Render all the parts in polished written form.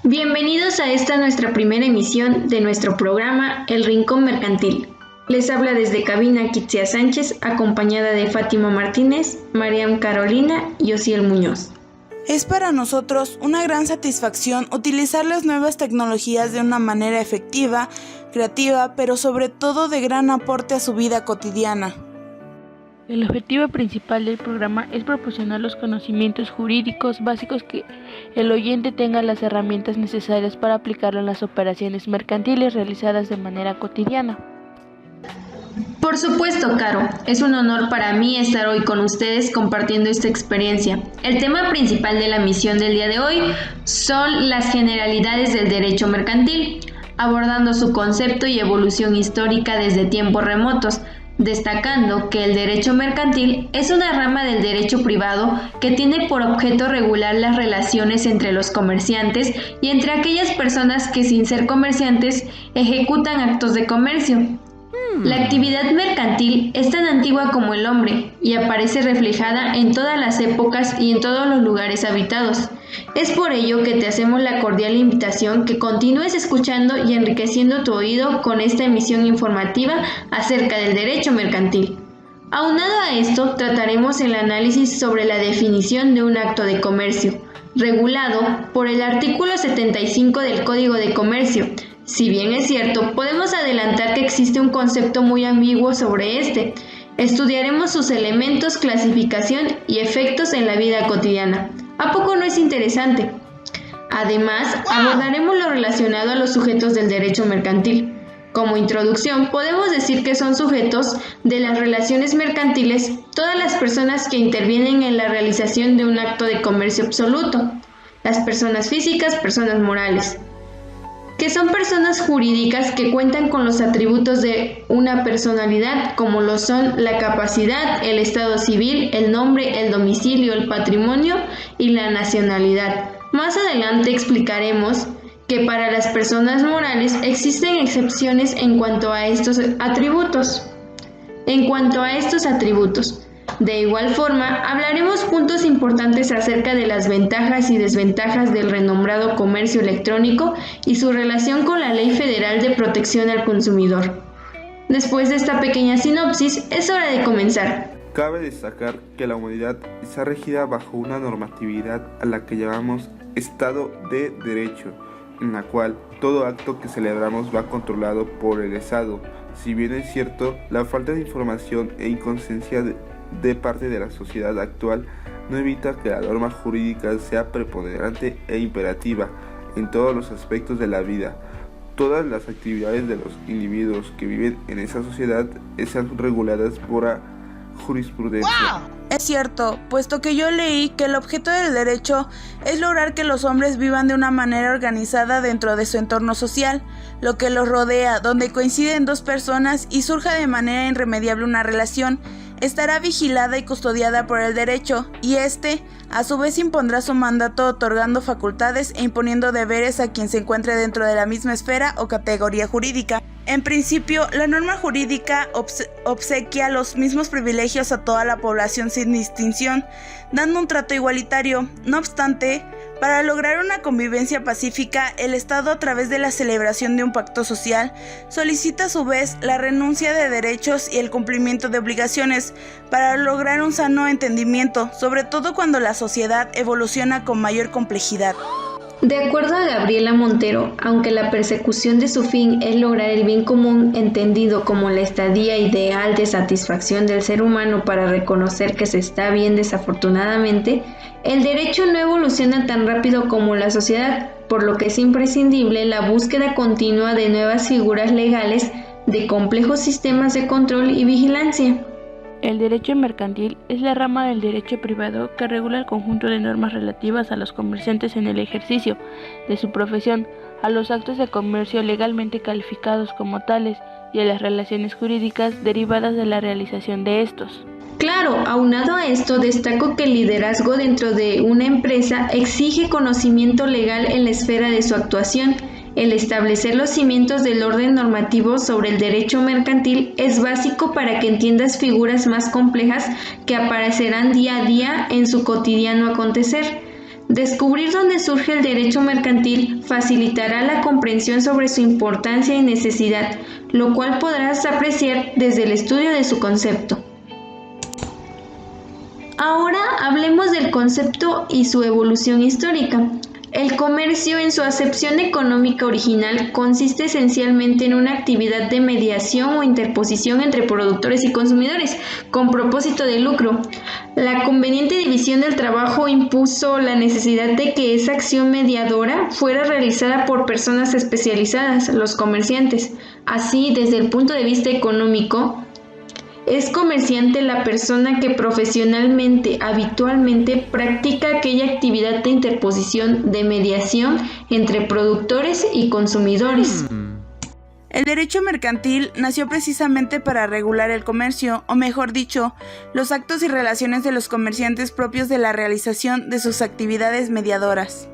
Bienvenidos a esta nuestra primera emisión de nuestro programa El Rincón Mercantil. Les habla desde cabina Kitsia Sánchez, acompañada de Fátima Martínez, Mariam Carolina y Osiel Muñoz. Es para nosotros una gran satisfacción utilizar las nuevas tecnologías de una manera efectiva, creativa, pero sobre todo de gran aporte a su vida cotidiana. El objetivo principal del programa es proporcionar los conocimientos jurídicos básicos que el oyente tenga las herramientas necesarias para aplicarlo en las operaciones mercantiles realizadas de manera cotidiana. Por supuesto, Caro, es un honor para mí estar hoy con ustedes compartiendo esta experiencia. El tema principal de la misión del día de hoy son las generalidades del derecho mercantil, abordando su concepto y evolución histórica desde tiempos remotos, destacando que el derecho mercantil es una rama del derecho privado que tiene por objeto regular las relaciones entre los comerciantes y entre aquellas personas que sin ser comerciantes ejecutan actos de comercio. La actividad mercantil es tan antigua como el hombre y aparece reflejada en todas las épocas y en todos los lugares habitados. Es por ello que te hacemos la cordial invitación que continúes escuchando y enriqueciendo tu oído con esta emisión informativa acerca del derecho mercantil. Aunado a esto, trataremos el análisis sobre la definición de un acto de comercio, regulado por el artículo 75 del Código de Comercio. Si bien es cierto, podemos adelantar que existe un concepto muy ambiguo sobre este. Estudiaremos sus elementos, clasificación y efectos en la vida cotidiana. ¿A poco no es interesante? Además, abordaremos lo relacionado a los sujetos del derecho mercantil. Como introducción, podemos decir que son sujetos de las relaciones mercantiles todas las personas que intervienen en la realización de un acto de comercio absoluto. Las personas físicas, personas morales, que son personas jurídicas que cuentan con los atributos de una personalidad, como lo son la capacidad, el estado civil, el nombre, el domicilio, el patrimonio y la nacionalidad. Más adelante explicaremos que para las personas morales existen excepciones en cuanto a estos atributos. De igual forma, hablaremos puntos importantes acerca de las ventajas y desventajas del renombrado comercio electrónico y su relación con la Ley Federal de Protección al Consumidor. Después de esta pequeña sinopsis, es hora de comenzar. Cabe destacar que la humanidad está regida bajo una normatividad a la que llamamos Estado de Derecho, en la cual todo acto que celebramos va controlado por el Estado. Si bien es cierto, la falta de información e inconsciencia de parte de la sociedad actual no evita que la norma jurídica sea preponderante e imperativa en todos los aspectos de la vida. Todas las actividades de los individuos que viven en esa sociedad están reguladas por la jurisprudencia. Es cierto, puesto que yo leí que el objeto del derecho es lograr que los hombres vivan de una manera organizada dentro de su entorno social, lo que los rodea, donde coinciden dos personas y surja de manera irremediable una relación, estará vigilada y custodiada por el derecho, y este, a su vez, impondrá su mandato otorgando facultades e imponiendo deberes a quien se encuentre dentro de la misma esfera o categoría jurídica. En principio, la norma jurídica obsequia los mismos privilegios a toda la población sin distinción, dando un trato igualitario. No obstante, para lograr una convivencia pacífica, el Estado, a través de la celebración de un pacto social, solicita a su vez la renuncia de derechos y el cumplimiento de obligaciones para lograr un sano entendimiento, sobre todo cuando la sociedad evoluciona con mayor complejidad. De acuerdo a Gabriela Montero, aunque la persecución de su fin es lograr el bien común, entendido como la estadía ideal de satisfacción del ser humano para reconocer que se está bien desafortunadamente, el derecho no evoluciona tan rápido como la sociedad, por lo que es imprescindible la búsqueda continua de nuevas figuras legales, de complejos sistemas de control y vigilancia. El derecho mercantil es la rama del derecho privado que regula el conjunto de normas relativas a los comerciantes en el ejercicio de su profesión, a los actos de comercio legalmente calificados como tales y a las relaciones jurídicas derivadas de la realización de estos. Claro, aunado a esto, destaco que el liderazgo dentro de una empresa exige conocimiento legal en la esfera de su actuación. El establecer los cimientos del orden normativo sobre el derecho mercantil es básico para que entiendas figuras más complejas que aparecerán día a día en su cotidiano acontecer. Descubrir dónde surge el derecho mercantil facilitará la comprensión sobre su importancia y necesidad, lo cual podrás apreciar desde el estudio de su concepto. Ahora hablemos del concepto y su evolución histórica. El comercio, en su acepción económica original, consiste esencialmente en una actividad de mediación o interposición entre productores y consumidores, con propósito de lucro. La conveniente división del trabajo impuso la necesidad de que esa acción mediadora fuera realizada por personas especializadas, los comerciantes. Así, desde el punto de vista económico, es comerciante la persona que profesionalmente, habitualmente, practica aquella actividad de interposición, de mediación entre productores y consumidores. El derecho mercantil nació precisamente para regular el comercio, o mejor dicho, los actos y relaciones de los comerciantes propios de la realización de sus actividades mediadoras.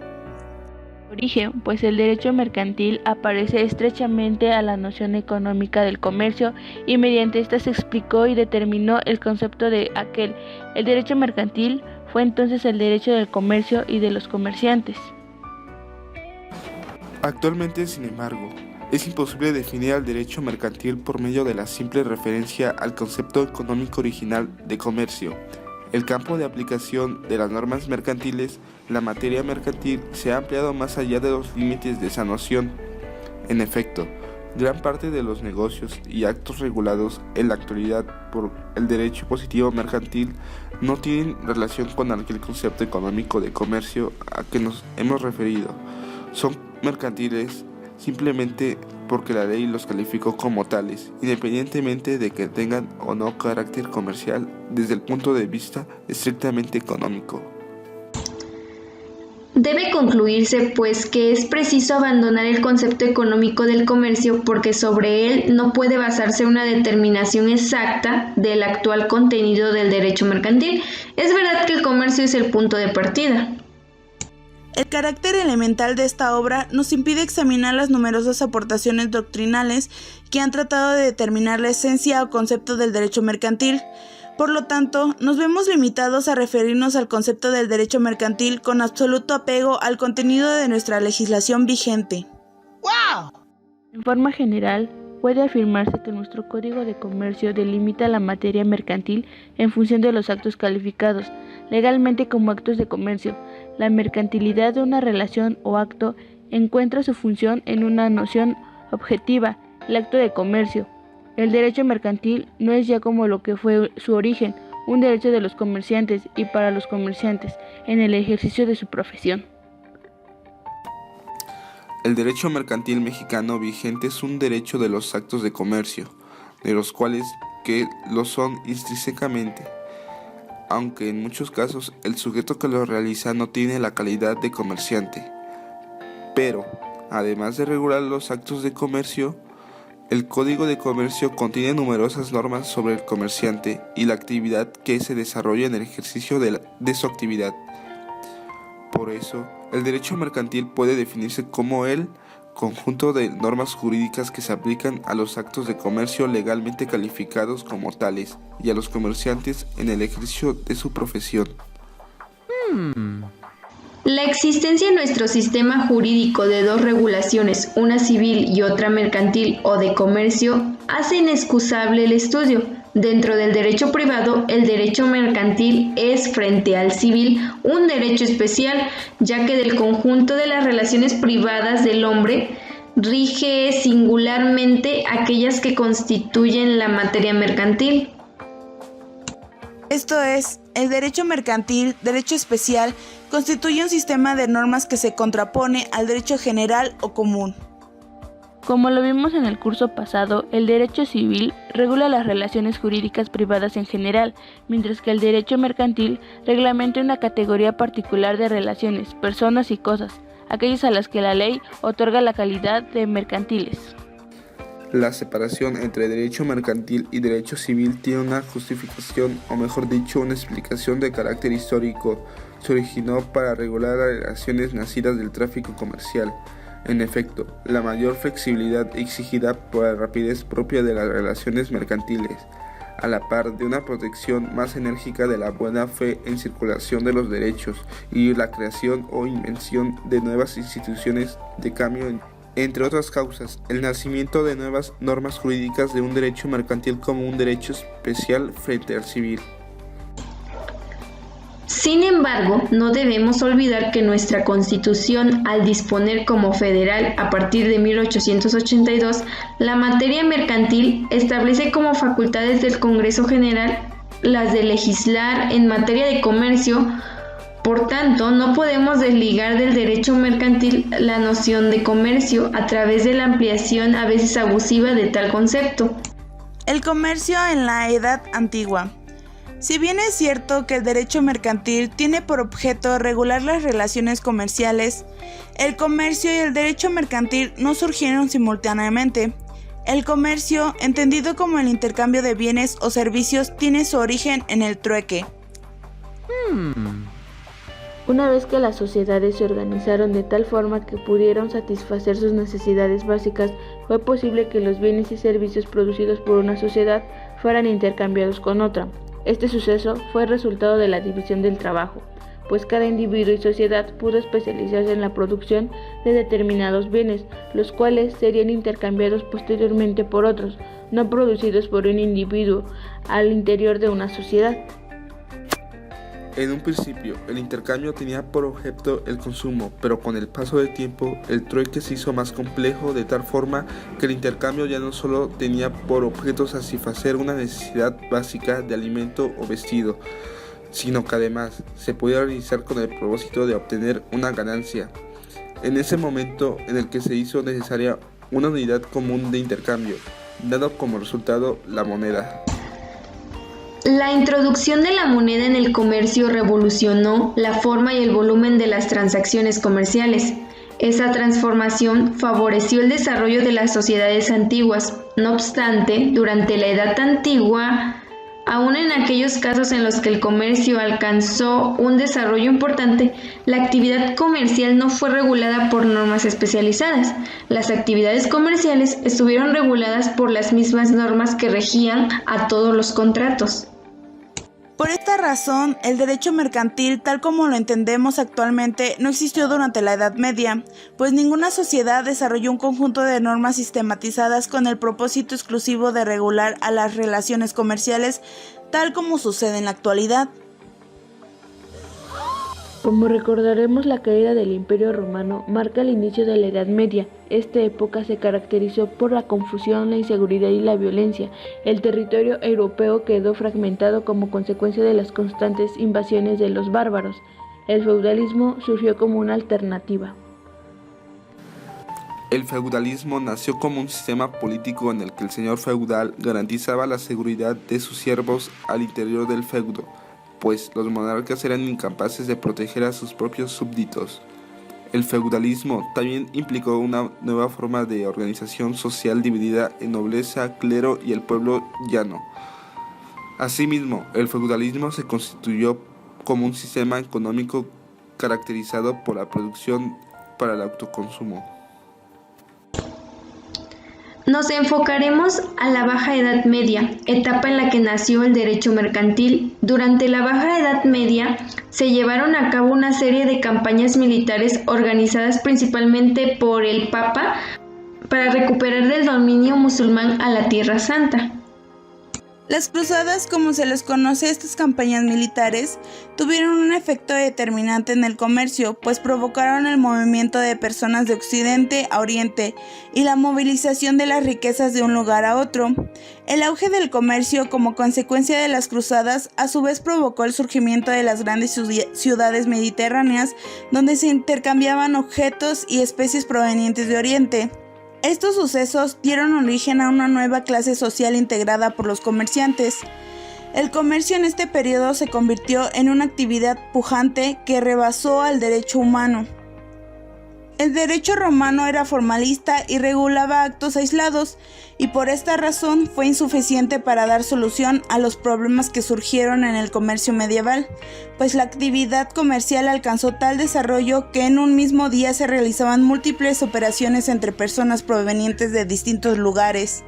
Origen, pues el derecho mercantil aparece estrechamente a la noción económica del comercio y mediante esta se explicó y determinó el concepto de aquel. El derecho mercantil fue entonces el derecho del comercio y de los comerciantes. Actualmente, sin embargo, es imposible definir al derecho mercantil por medio de la simple referencia al concepto económico original de comercio. El campo de aplicación de las normas mercantiles, la materia mercantil, se ha ampliado más allá de los límites de esa noción. En efecto, gran parte de los negocios y actos regulados en la actualidad por el derecho positivo mercantil no tienen relación con aquel concepto económico de comercio a que nos hemos referido. Son mercantiles simplemente porque la ley los calificó como tales, independientemente de que tengan o no carácter comercial desde el punto de vista estrictamente económico. Debe concluirse, pues, que es preciso abandonar el concepto económico del comercio porque sobre él no puede basarse una determinación exacta del actual contenido del derecho mercantil. Es verdad que el comercio es el punto de partida. El carácter elemental de esta obra nos impide examinar las numerosas aportaciones doctrinales que han tratado de determinar la esencia o concepto del derecho mercantil. Por lo tanto, nos vemos limitados a referirnos al concepto del derecho mercantil con absoluto apego al contenido de nuestra legislación vigente. ¡Wow! En forma general, puede afirmarse que nuestro Código de Comercio delimita la materia mercantil en función de los actos calificados legalmente como actos de comercio. La mercantilidad de una relación o acto encuentra su función en una noción objetiva, el acto de comercio. El derecho mercantil no es ya como lo que fue su origen, un derecho de los comerciantes y para los comerciantes en el ejercicio de su profesión. El derecho mercantil mexicano vigente es un derecho de los actos de comercio, de los cuales que lo son intrínsecamente, aunque en muchos casos el sujeto que lo realiza no tiene la calidad de comerciante. Pero, además de regular los actos de comercio, el Código de Comercio contiene numerosas normas sobre el comerciante y la actividad que se desarrolla en el ejercicio de su actividad. Por eso, el derecho mercantil puede definirse como el conjunto de normas jurídicas que se aplican a los actos de comercio legalmente calificados como tales y a los comerciantes en el ejercicio de su profesión. La existencia en nuestro sistema jurídico de dos regulaciones, una civil y otra mercantil o de comercio, hace inexcusable el estudio. Dentro del derecho privado, el derecho mercantil es, frente al civil, un derecho especial, ya que del conjunto de las relaciones privadas del hombre, rige singularmente aquellas que constituyen la materia mercantil. Esto es, el derecho mercantil, derecho especial, constituye un sistema de normas que se contrapone al derecho general o común. Como lo vimos en el curso pasado, el derecho civil regula las relaciones jurídicas privadas en general, mientras que el derecho mercantil reglamenta una categoría particular de relaciones, personas y cosas, aquellas a las que la ley otorga la calidad de mercantiles. La separación entre derecho mercantil y derecho civil tiene una justificación, o mejor dicho, una explicación de carácter histórico. Se originó para regular las relaciones nacidas del tráfico comercial. En efecto, la mayor flexibilidad exigida por la rapidez propia de las relaciones mercantiles a la par de una protección más enérgica de la buena fe en circulación de los derechos y la creación o invención de nuevas instituciones de cambio, entre otras causas, el nacimiento de nuevas normas jurídicas de un derecho mercantil como un derecho especial frente al civil. Sin embargo, no debemos olvidar que nuestra Constitución, al disponer como federal a partir de 1882, la materia mercantil establece como facultades del Congreso General las de legislar en materia de comercio. Por tanto, no podemos desligar del derecho mercantil la noción de comercio a través de la ampliación a veces abusiva de tal concepto. El comercio en la Edad Antigua. Si bien es cierto que el derecho mercantil tiene por objeto regular las relaciones comerciales, el comercio y el derecho mercantil no surgieron simultáneamente. El comercio, entendido como el intercambio de bienes o servicios, tiene su origen en el trueque. Una vez que las sociedades se organizaron de tal forma que pudieron satisfacer sus necesidades básicas, fue posible que los bienes y servicios producidos por una sociedad fueran intercambiados con otra. Este suceso fue resultado de la división del trabajo, pues cada individuo y sociedad pudo especializarse en la producción de determinados bienes, los cuales serían intercambiados posteriormente por otros, no producidos por un individuo, al interior de una sociedad. En un principio, el intercambio tenía por objeto el consumo, pero con el paso del tiempo, el trueque se hizo más complejo de tal forma que el intercambio ya no solo tenía por objeto satisfacer una necesidad básica de alimento o vestido, sino que además se podía realizar con el propósito de obtener una ganancia. En ese momento en el que se hizo necesaria una unidad común de intercambio, dando como resultado la moneda. La introducción de la moneda en el comercio revolucionó la forma y el volumen de las transacciones comerciales. Esa transformación favoreció el desarrollo de las sociedades antiguas. No obstante, durante la Edad Antigua, aun en aquellos casos en los que el comercio alcanzó un desarrollo importante, la actividad comercial no fue regulada por normas especializadas. Las actividades comerciales estuvieron reguladas por las mismas normas que regían a todos los contratos. Por esta razón, el derecho mercantil, tal como lo entendemos actualmente, no existió durante la Edad Media, pues ninguna sociedad desarrolló un conjunto de normas sistematizadas con el propósito exclusivo de regular a las relaciones comerciales, tal como sucede en la actualidad. Como recordaremos, la caída del Imperio Romano marca el inicio de la Edad Media. Esta época se caracterizó por la confusión, la inseguridad y la violencia. El territorio europeo quedó fragmentado como consecuencia de las constantes invasiones de los bárbaros. El feudalismo surgió como una alternativa. El feudalismo nació como un sistema político en el que el señor feudal garantizaba la seguridad de sus siervos al interior del feudo, pues los monarcas eran incapaces de proteger a sus propios súbditos. El feudalismo también implicó una nueva forma de organización social dividida en nobleza, clero y el pueblo llano. Asimismo, el feudalismo se constituyó como un sistema económico caracterizado por la producción para el autoconsumo. Nos enfocaremos a la Baja Edad Media, etapa en la que nació el derecho mercantil. Durante la Baja Edad Media se llevaron a cabo una serie de campañas militares organizadas principalmente por el Papa para recuperar el dominio musulmán a la Tierra Santa. Las cruzadas, como se les conoce a estas campañas militares, tuvieron un efecto determinante en el comercio, pues provocaron el movimiento de personas de Occidente a Oriente y la movilización de las riquezas de un lugar a otro. El auge del comercio, como consecuencia de las cruzadas, a su vez provocó el surgimiento de las grandes ciudades mediterráneas, donde se intercambiaban objetos y especies provenientes de Oriente. Estos sucesos dieron origen a una nueva clase social integrada por los comerciantes. El comercio en este periodo se convirtió en una actividad pujante que rebasó al derecho humano. El derecho romano era formalista y regulaba actos aislados, y por esta razón fue insuficiente para dar solución a los problemas que surgieron en el comercio medieval, pues la actividad comercial alcanzó tal desarrollo que en un mismo día se realizaban múltiples operaciones entre personas provenientes de distintos lugares.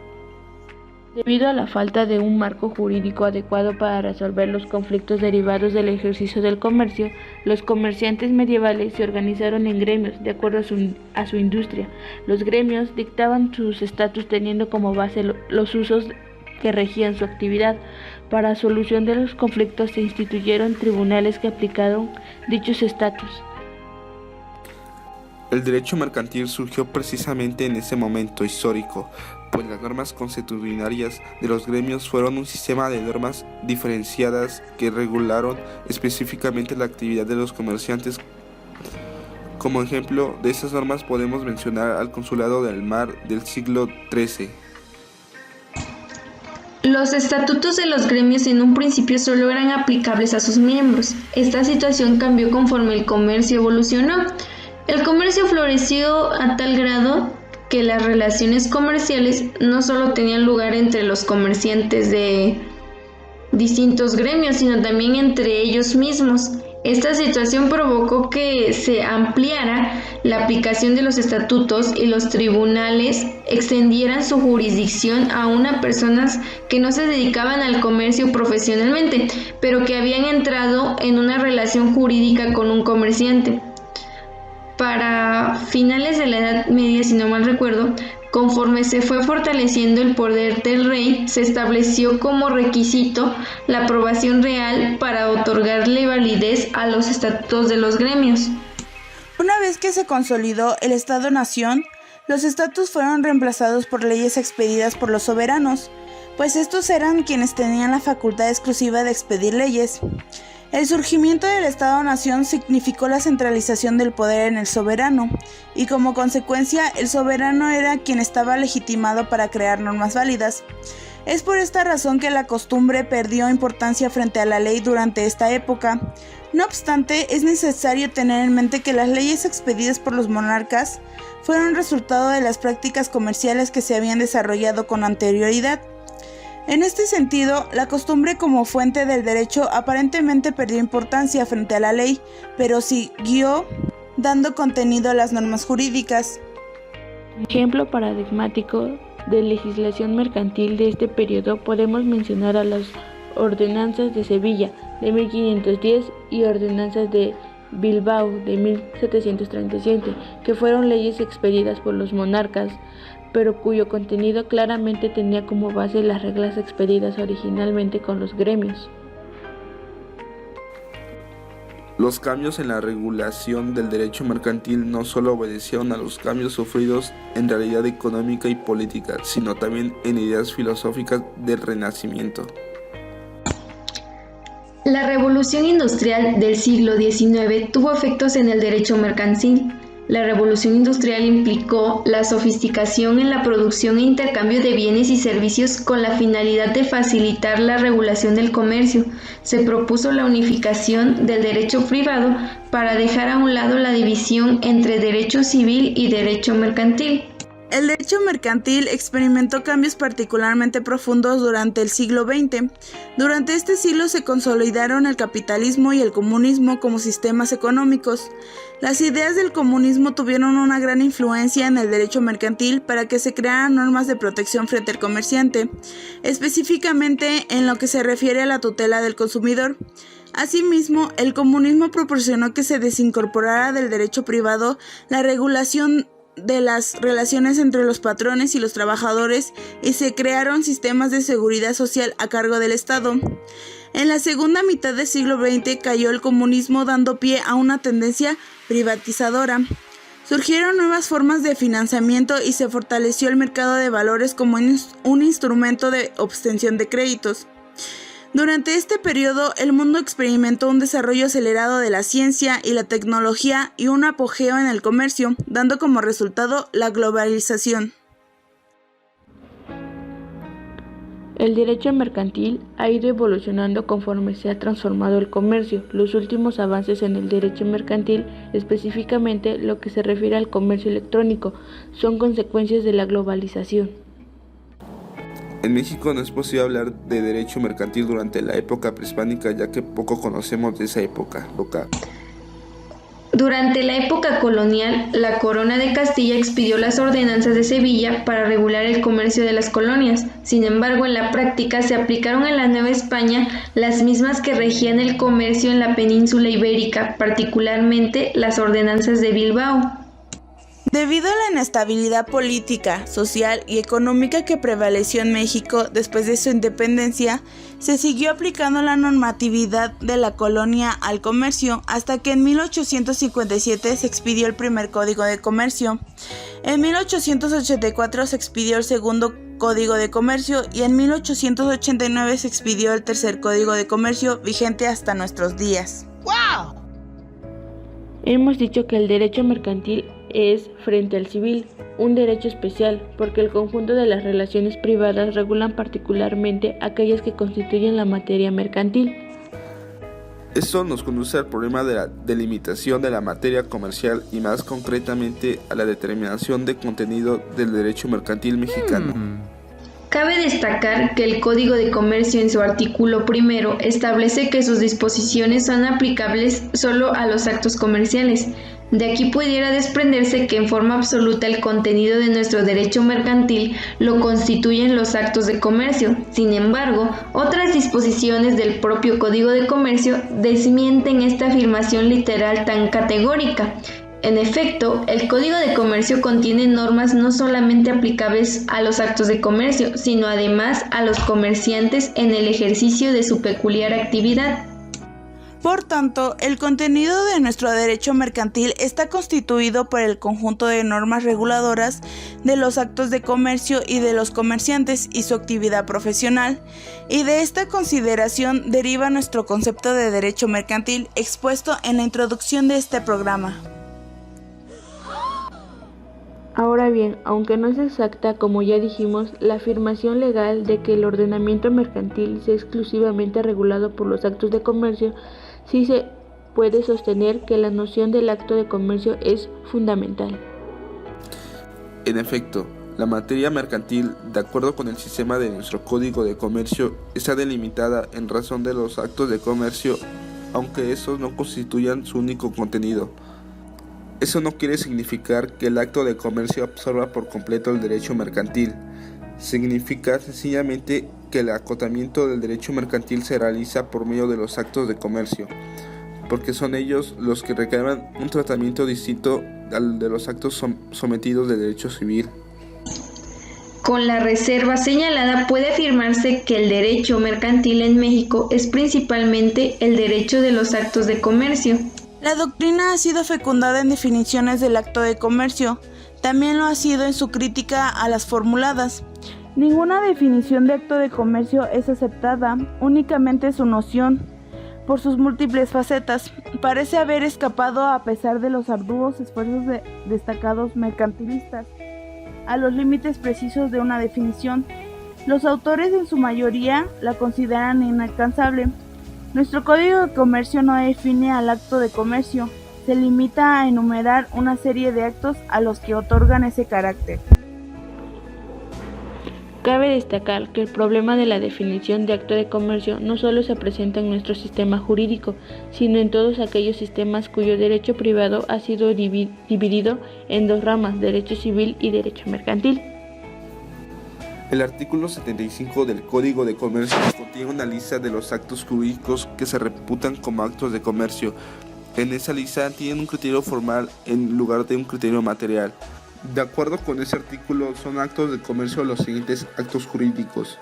Debido a la falta de un marco jurídico adecuado para resolver los conflictos derivados del ejercicio del comercio, los comerciantes medievales se organizaron en gremios de acuerdo a su industria. Los gremios dictaban sus estatus teniendo como base los usos que regían su actividad. Para solución de los conflictos se instituyeron tribunales que aplicaron dichos estatus. El derecho mercantil surgió precisamente en ese momento histórico, pues las normas consuetudinarias de los gremios fueron un sistema de normas diferenciadas que regularon específicamente la actividad de los comerciantes. Como ejemplo de esas normas podemos mencionar al Consulado del Mar del siglo XIII. Los estatutos de los gremios en un principio solo eran aplicables a sus miembros. Esta situación cambió conforme el comercio evolucionó. El comercio floreció a tal grado que las relaciones comerciales no solo tenían lugar entre los comerciantes de distintos gremios, sino también entre ellos mismos. Esta situación provocó que se ampliara la aplicación de los estatutos y los tribunales extendieran su jurisdicción a unas personas que no se dedicaban al comercio profesionalmente, pero que habían entrado en una relación jurídica con un comerciante. Para finales de la Edad Media, si no mal recuerdo, conforme se fue fortaleciendo el poder del rey, se estableció como requisito la aprobación real para otorgarle validez a los estatutos de los gremios. Una vez que se consolidó el Estado-Nación, los estatutos fueron reemplazados por leyes expedidas por los soberanos, pues estos eran quienes tenían la facultad exclusiva de expedir leyes. El surgimiento del Estado-Nación significó la centralización del poder en el soberano, y como consecuencia, el soberano era quien estaba legitimado para crear normas válidas. Es por esta razón que la costumbre perdió importancia frente a la ley durante esta época. No obstante, es necesario tener en mente que las leyes expedidas por los monarcas fueron resultado de las prácticas comerciales que se habían desarrollado con anterioridad. En este sentido, la costumbre como fuente del derecho aparentemente perdió importancia frente a la ley, pero siguió dando contenido a las normas jurídicas. Un ejemplo paradigmático de legislación mercantil de este periodo podemos mencionar a las ordenanzas de Sevilla de 1510 y ordenanzas de Bilbao de 1737, que fueron leyes expedidas por los monarcas, pero cuyo contenido claramente tenía como base las reglas expedidas originalmente con los gremios. Los cambios en la regulación del derecho mercantil no solo obedecieron a los cambios sufridos en realidad económica y política, sino también en ideas filosóficas del Renacimiento. La revolución industrial del siglo XIX tuvo efectos en el derecho mercantil. La revolución industrial implicó la sofisticación en la producción e intercambio de bienes y servicios con la finalidad de facilitar la regulación del comercio. Se propuso la unificación del derecho privado para dejar a un lado la división entre derecho civil y derecho mercantil. El derecho mercantil experimentó cambios particularmente profundos durante el siglo XX. Durante este siglo se consolidaron el capitalismo y el comunismo como sistemas económicos. Las ideas del comunismo tuvieron una gran influencia en el derecho mercantil para que se crearan normas de protección frente al comerciante, específicamente en lo que se refiere a la tutela del consumidor. Asimismo, el comunismo proporcionó que se desincorporara del derecho privado la regulación de las relaciones entre los patrones y los trabajadores y se crearon sistemas de seguridad social a cargo del Estado. En la segunda mitad del siglo XX cayó el comunismo dando pie a una tendencia privatizadora. Surgieron nuevas formas de financiamiento y se fortaleció el mercado de valores como un instrumento de obtención de créditos. Durante este periodo, el mundo experimentó un desarrollo acelerado de la ciencia y la tecnología y un apogeo en el comercio, dando como resultado la globalización. El derecho mercantil ha ido evolucionando conforme se ha transformado el comercio. Los últimos avances en el derecho mercantil, específicamente lo que se refiere al comercio electrónico, son consecuencias de la globalización. En México no es posible hablar de derecho mercantil durante la época prehispánica, ya que poco conocemos de esa época. Durante la época colonial, la Corona de Castilla expidió las ordenanzas de Sevilla para regular el comercio de las colonias. Sin embargo, en la práctica se aplicaron en la Nueva España las mismas que regían el comercio en la península ibérica, particularmente las ordenanzas de Bilbao. Debido a la inestabilidad política, social y económica que prevaleció en México después de su independencia, se siguió aplicando la normatividad de la colonia al comercio hasta que en 1857 se expidió el primer Código de Comercio. En 1884 se expidió el segundo Código de Comercio y en 1889 se expidió el tercer Código de Comercio, vigente hasta nuestros días. ¡Wow! Hemos dicho que el derecho mercantil es, frente al civil, un derecho especial, porque el conjunto de las relaciones privadas regulan particularmente aquellas que constituyen la materia mercantil. Esto nos conduce al problema de la delimitación de la materia comercial y más concretamente a la determinación de contenido del derecho mercantil mexicano. Cabe destacar que el Código de Comercio en su artículo primero establece que sus disposiciones son aplicables solo a los actos comerciales. De aquí pudiera desprenderse que en forma absoluta el contenido de nuestro derecho mercantil lo constituyen los actos de comercio. Sin embargo, otras disposiciones del propio Código de Comercio desmienten esta afirmación literal tan categórica. En efecto, el Código de Comercio contiene normas no solamente aplicables a los actos de comercio, sino además a los comerciantes en el ejercicio de su peculiar actividad. Por tanto, el contenido de nuestro derecho mercantil está constituido por el conjunto de normas reguladoras de los actos de comercio y de los comerciantes y su actividad profesional, y de esta consideración deriva nuestro concepto de derecho mercantil expuesto en la introducción de este programa. Ahora bien, aunque no es exacta, como ya dijimos, la afirmación legal de que el ordenamiento mercantil sea exclusivamente regulado por los actos de comercio, sí se puede sostener que la noción del acto de comercio es fundamental. En efecto, la materia mercantil, de acuerdo con el sistema de nuestro Código de Comercio, está delimitada en razón de los actos de comercio, aunque estos no constituyan su único contenido. Eso no quiere significar que el acto de comercio absorba por completo el derecho mercantil. Significa sencillamente que el acotamiento del derecho mercantil se realiza por medio de los actos de comercio, porque son ellos los que reclaman un tratamiento distinto al de los actos sometidos de derecho civil. Con la reserva señalada puede afirmarse que el derecho mercantil en México es principalmente el derecho de los actos de comercio. La doctrina ha sido fecundada en definiciones del acto de comercio, también lo ha sido en su crítica a las formuladas. Ninguna definición de acto de comercio es aceptada, únicamente su noción, por sus múltiples facetas, parece haber escapado a pesar de los arduos esfuerzos de destacados mercantilistas, a los límites precisos de una definición. Los autores en su mayoría la consideran inalcanzable. Nuestro Código de Comercio no define al acto de comercio, se limita a enumerar una serie de actos a los que otorgan ese carácter. Cabe destacar que el problema de la definición de acto de comercio no solo se presenta en nuestro sistema jurídico, sino en todos aquellos sistemas cuyo derecho privado ha sido dividido en dos ramas, derecho civil y derecho mercantil. El artículo 75 del Código de Comercio contiene una lista de los actos jurídicos que se reputan como actos de comercio. En esa lista tienen un criterio formal en lugar de un criterio material. De acuerdo con ese artículo, son actos de comercio los siguientes actos jurídicos.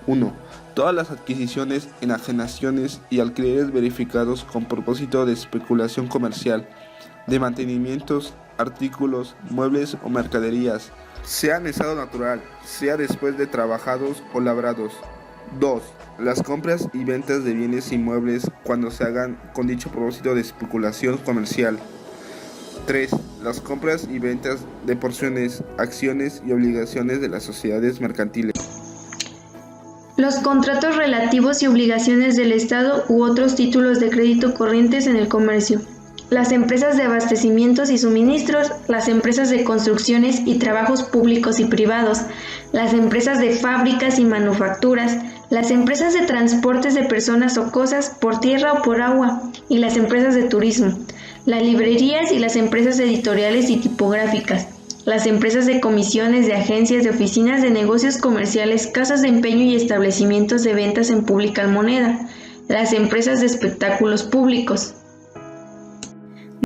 1. Todas las adquisiciones, enajenaciones y alquileres verificados con propósito de especulación comercial, de mantenimientos, artículos, muebles o mercaderías, sea en estado natural, sea después de trabajados o labrados. 2. Las compras y ventas de bienes inmuebles cuando se hagan con dicho propósito de especulación comercial. 3. Las compras y ventas de porciones, acciones y obligaciones de las sociedades mercantiles. Los contratos relativos y obligaciones del Estado u otros títulos de crédito corrientes en el comercio. Las empresas de abastecimientos y suministros, las empresas de construcciones y trabajos públicos y privados, las empresas de fábricas y manufacturas, las empresas de transportes de personas o cosas por tierra o por agua y las empresas de turismo. las librerías y las empresas editoriales y tipográficas, las empresas de comisiones, de agencias, de oficinas de negocios comerciales, casas de empeño y establecimientos de ventas en pública moneda, las empresas de espectáculos públicos.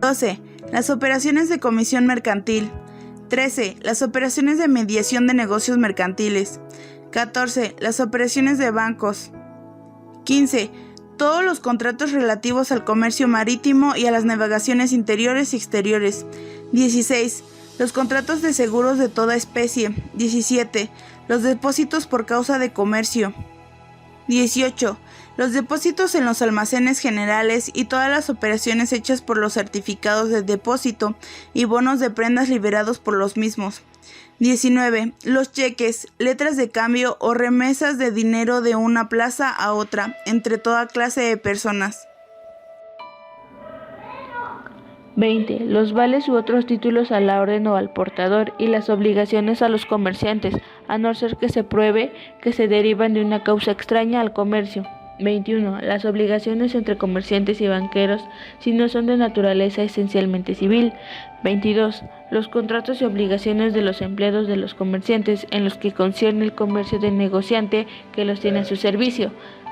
12. Las operaciones de comisión mercantil. 13. Las operaciones de mediación de negocios mercantiles. 14. Las operaciones de bancos. 15. Todos los contratos relativos al comercio marítimo y a las navegaciones interiores y exteriores. 16. Los contratos de seguros de toda especie. 17. Los depósitos por causa de comercio. 18. Los depósitos en los almacenes generales y todas las operaciones hechas por los certificados de depósito y bonos de prendas liberados por los mismos. 19. Los cheques, letras de cambio o remesas de dinero de una plaza a otra, entre toda clase de personas. 20. Los vales u otros títulos a la orden o al portador y las obligaciones a los comerciantes, a no ser que se pruebe que se derivan de una causa extraña al comercio. 21. Las obligaciones entre comerciantes y banqueros si no son de naturaleza esencialmente civil. 22. Los contratos y obligaciones de los empleados de los comerciantes en los que concierne el comercio del negociante que los tiene a su servicio.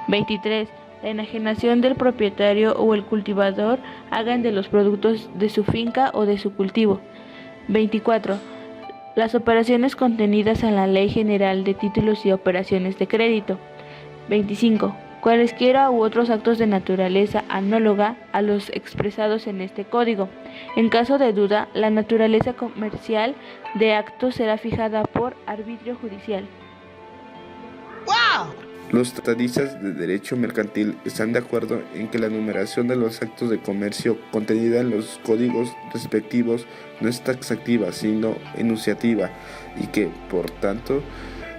23. La enajenación del propietario o el cultivador hagan de los productos de su finca o de su cultivo. 24. Las operaciones contenidas en la Ley General de Títulos y Operaciones de Crédito. 25. Cualesquiera u otros actos de naturaleza análoga a los expresados en este código. En caso de duda, la naturaleza comercial de actos será fijada por arbitrio judicial. Los tratadistas de derecho mercantil están de acuerdo en que la numeración de los actos de comercio contenida en los códigos respectivos no es taxativa, sino enunciativa, y que, por tanto,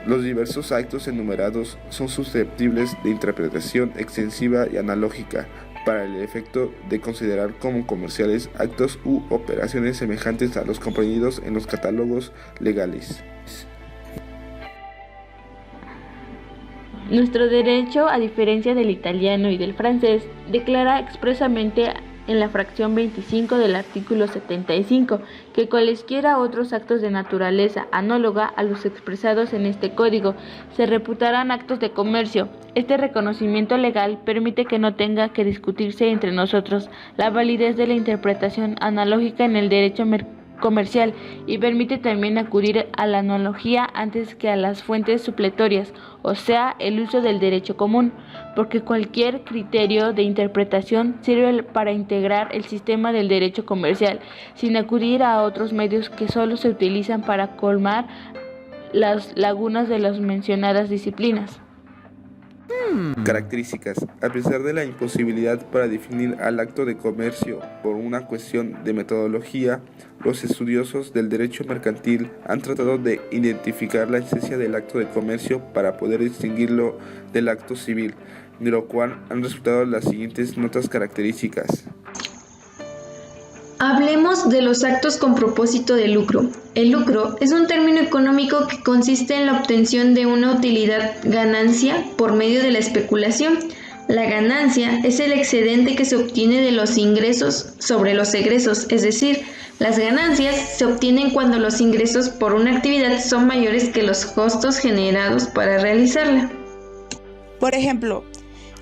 los diversos actos enumerados son susceptibles de interpretación extensiva y analógica para el efecto de considerar como comerciales actos u operaciones semejantes a los comprendidos en los catálogos legales. Nuestro derecho, a diferencia del italiano y del francés, declara expresamente en la fracción 25 del artículo 75 que cualesquiera otros actos de naturaleza análoga a los expresados en este código se reputarán actos de comercio. Este reconocimiento legal permite que no tenga que discutirse entre nosotros la validez de la interpretación analógica en el derecho comercial y permite también acudir a la analogía antes que a las fuentes supletorias, o sea, el uso del derecho común, porque cualquier criterio de interpretación sirve para integrar el sistema del derecho comercial, sin acudir a otros medios que solo se utilizan para colmar las lagunas de las mencionadas disciplinas. Características. A pesar de la imposibilidad para definir al acto de comercio por una cuestión de metodología, los estudiosos del derecho mercantil han tratado de identificar la esencia del acto de comercio para poder distinguirlo del acto civil, de lo cual han resultado las siguientes notas características. Hablemos de los actos con propósito de lucro. El lucro es un término económico que consiste en la obtención de una utilidad ganancia por medio de la especulación. La ganancia es el excedente que se obtiene de los ingresos sobre los egresos, es decir, las ganancias se obtienen cuando los ingresos por una actividad son mayores que los costos generados para realizarla. Por ejemplo,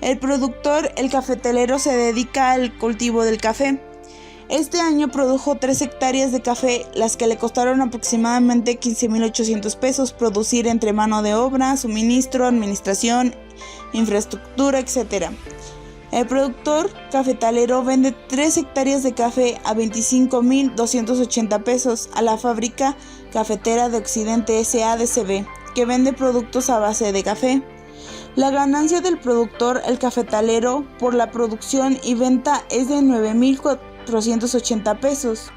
el productor, el cafetalero, se dedica al cultivo del café. Este año produjo 3 hectáreas de café, las que le costaron aproximadamente 15,800 pesos producir entre mano de obra, suministro, administración, infraestructura, etc. El productor cafetalero vende 3 hectáreas de café a 25,280 pesos a la fábrica cafetera de Occidente SADCB, que vende productos a base de café. La ganancia del productor, el cafetalero, por la producción y venta es de 9,480 pesos.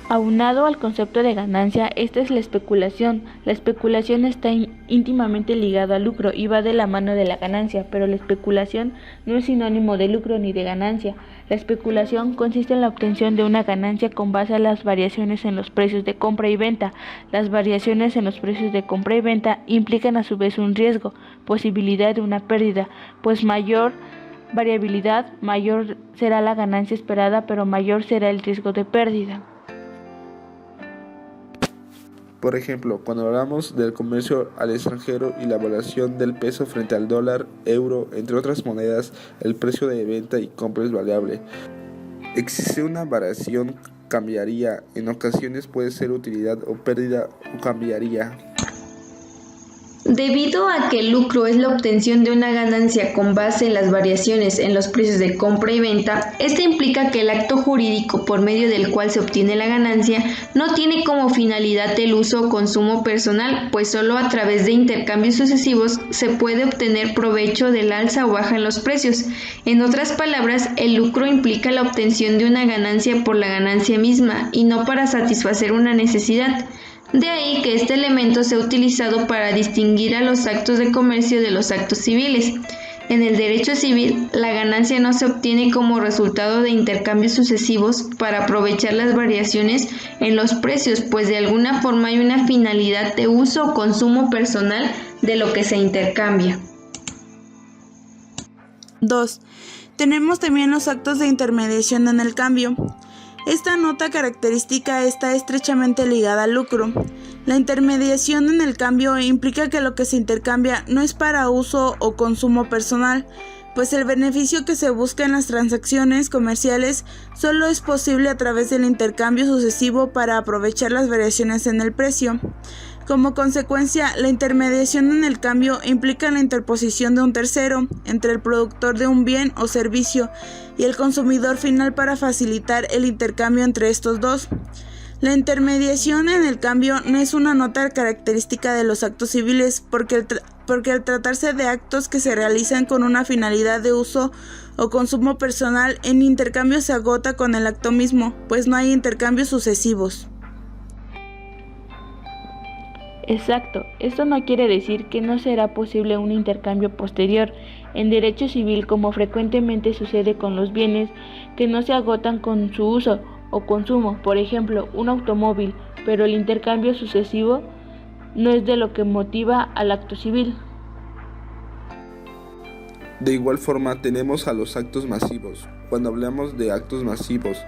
Aunado al concepto de ganancia, esta es la especulación. La especulación está íntimamente ligada al lucro y va de la mano de la ganancia, pero la especulación no es sinónimo de lucro ni de ganancia. La especulación consiste en la obtención de una ganancia con base a las variaciones en los precios de compra y venta. Las variaciones en los precios de compra y venta implican a su vez un riesgo, posibilidad de una pérdida, pues mayor variabilidad, mayor será la ganancia esperada, pero mayor será el riesgo de pérdida. Por ejemplo, cuando hablamos del comercio al extranjero y la variación del peso frente al dólar, euro, entre otras monedas, el precio de venta y compra es variable. Existe una variación, cambiaría, en ocasiones puede ser utilidad o pérdida o cambiaría. Debido a que el lucro es la obtención de una ganancia con base en las variaciones en los precios de compra y venta, esto implica que el acto jurídico por medio del cual se obtiene la ganancia no tiene como finalidad el uso o consumo personal, pues solo a través de intercambios sucesivos se puede obtener provecho del alza o baja en los precios. En otras palabras, el lucro implica la obtención de una ganancia por la ganancia misma y no para satisfacer una necesidad. De ahí que este elemento sea utilizado para distinguir a los actos de comercio de los actos civiles. En el derecho civil, la ganancia no se obtiene como resultado de intercambios sucesivos para aprovechar las variaciones en los precios, pues de alguna forma hay una finalidad de uso o consumo personal de lo que se intercambia. 2. Tenemos también los actos de intermediación en el cambio. Esta nota característica está estrechamente ligada al lucro. La intermediación en el cambio implica que lo que se intercambia no es para uso o consumo personal, pues el beneficio que se busca en las transacciones comerciales solo es posible a través del intercambio sucesivo para aprovechar las variaciones en el precio. Como consecuencia, la intermediación en el cambio implica la interposición de un tercero entre el productor de un bien o servicio y el consumidor final para facilitar el intercambio entre estos dos. La intermediación en el cambio no es una nota característica de los actos civiles porque al tratarse de actos que se realizan con una finalidad de uso o consumo personal, el intercambio se agota con el acto mismo, pues no hay intercambios sucesivos. Exacto, esto no quiere decir que no será posible un intercambio posterior en derecho civil, como frecuentemente sucede con los bienes que no se agotan con su uso o consumo, por ejemplo, un automóvil, pero el intercambio sucesivo no es de lo que motiva al acto civil. De igual forma tenemos a los actos masivos. Cuando hablamos de actos masivos,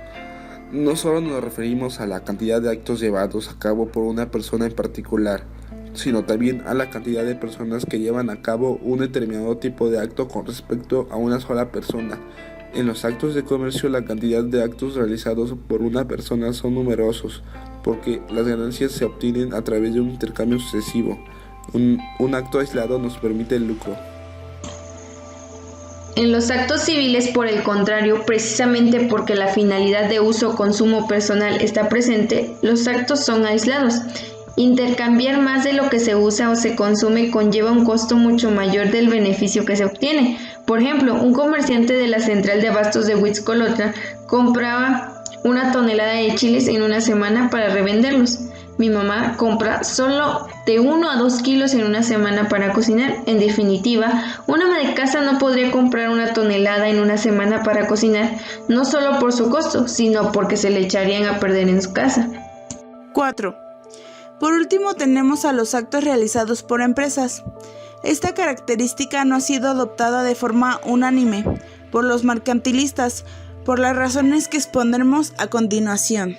no solo nos referimos a la cantidad de actos llevados a cabo por una persona en particular, sino también a la cantidad de personas que llevan a cabo un determinado tipo de acto con respecto a una sola persona. En los actos de comercio, la cantidad de actos realizados por una persona son numerosos, porque las ganancias se obtienen a través de un intercambio sucesivo. Un acto aislado nos permite el lucro. En los actos civiles, por el contrario, precisamente porque la finalidad de uso o consumo personal está presente, los actos son aislados. Intercambiar más de lo que se usa o se consume conlleva un costo mucho mayor del beneficio que se obtiene. Por ejemplo, un comerciante de la central de abastos de Huitzcolotla compraba 1 tonelada de chiles en una semana para revenderlos. Mi mamá compra solo de 1 a 2 kilos en una semana para cocinar. En definitiva, una ama de casa no podría comprar 1 tonelada en una semana para cocinar, no solo por su costo, sino porque se le echarían a perder en su casa. 4. Por último tenemos a los actos realizados por empresas. Esta característica no ha sido adoptada de forma unánime por los mercantilistas, por las razones que expondremos a continuación.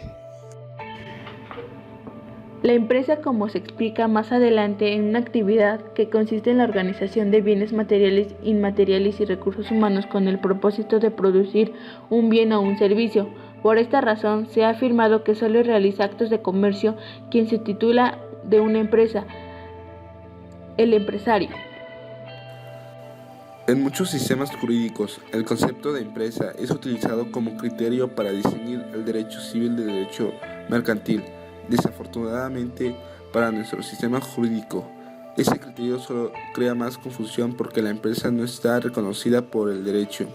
La empresa, como se explica más adelante, en una actividad que consiste en la organización de bienes materiales, inmateriales y recursos humanos con el propósito de producir un bien o un servicio. Por esta razón, se ha afirmado que solo realiza actos de comercio quien se titula de una empresa, el empresario. En muchos sistemas jurídicos, el concepto de empresa es utilizado como criterio para distinguir el derecho civil del derecho mercantil. Desafortunadamente, para nuestro sistema jurídico, ese criterio solo crea más confusión porque la empresa no está reconocida por el derecho.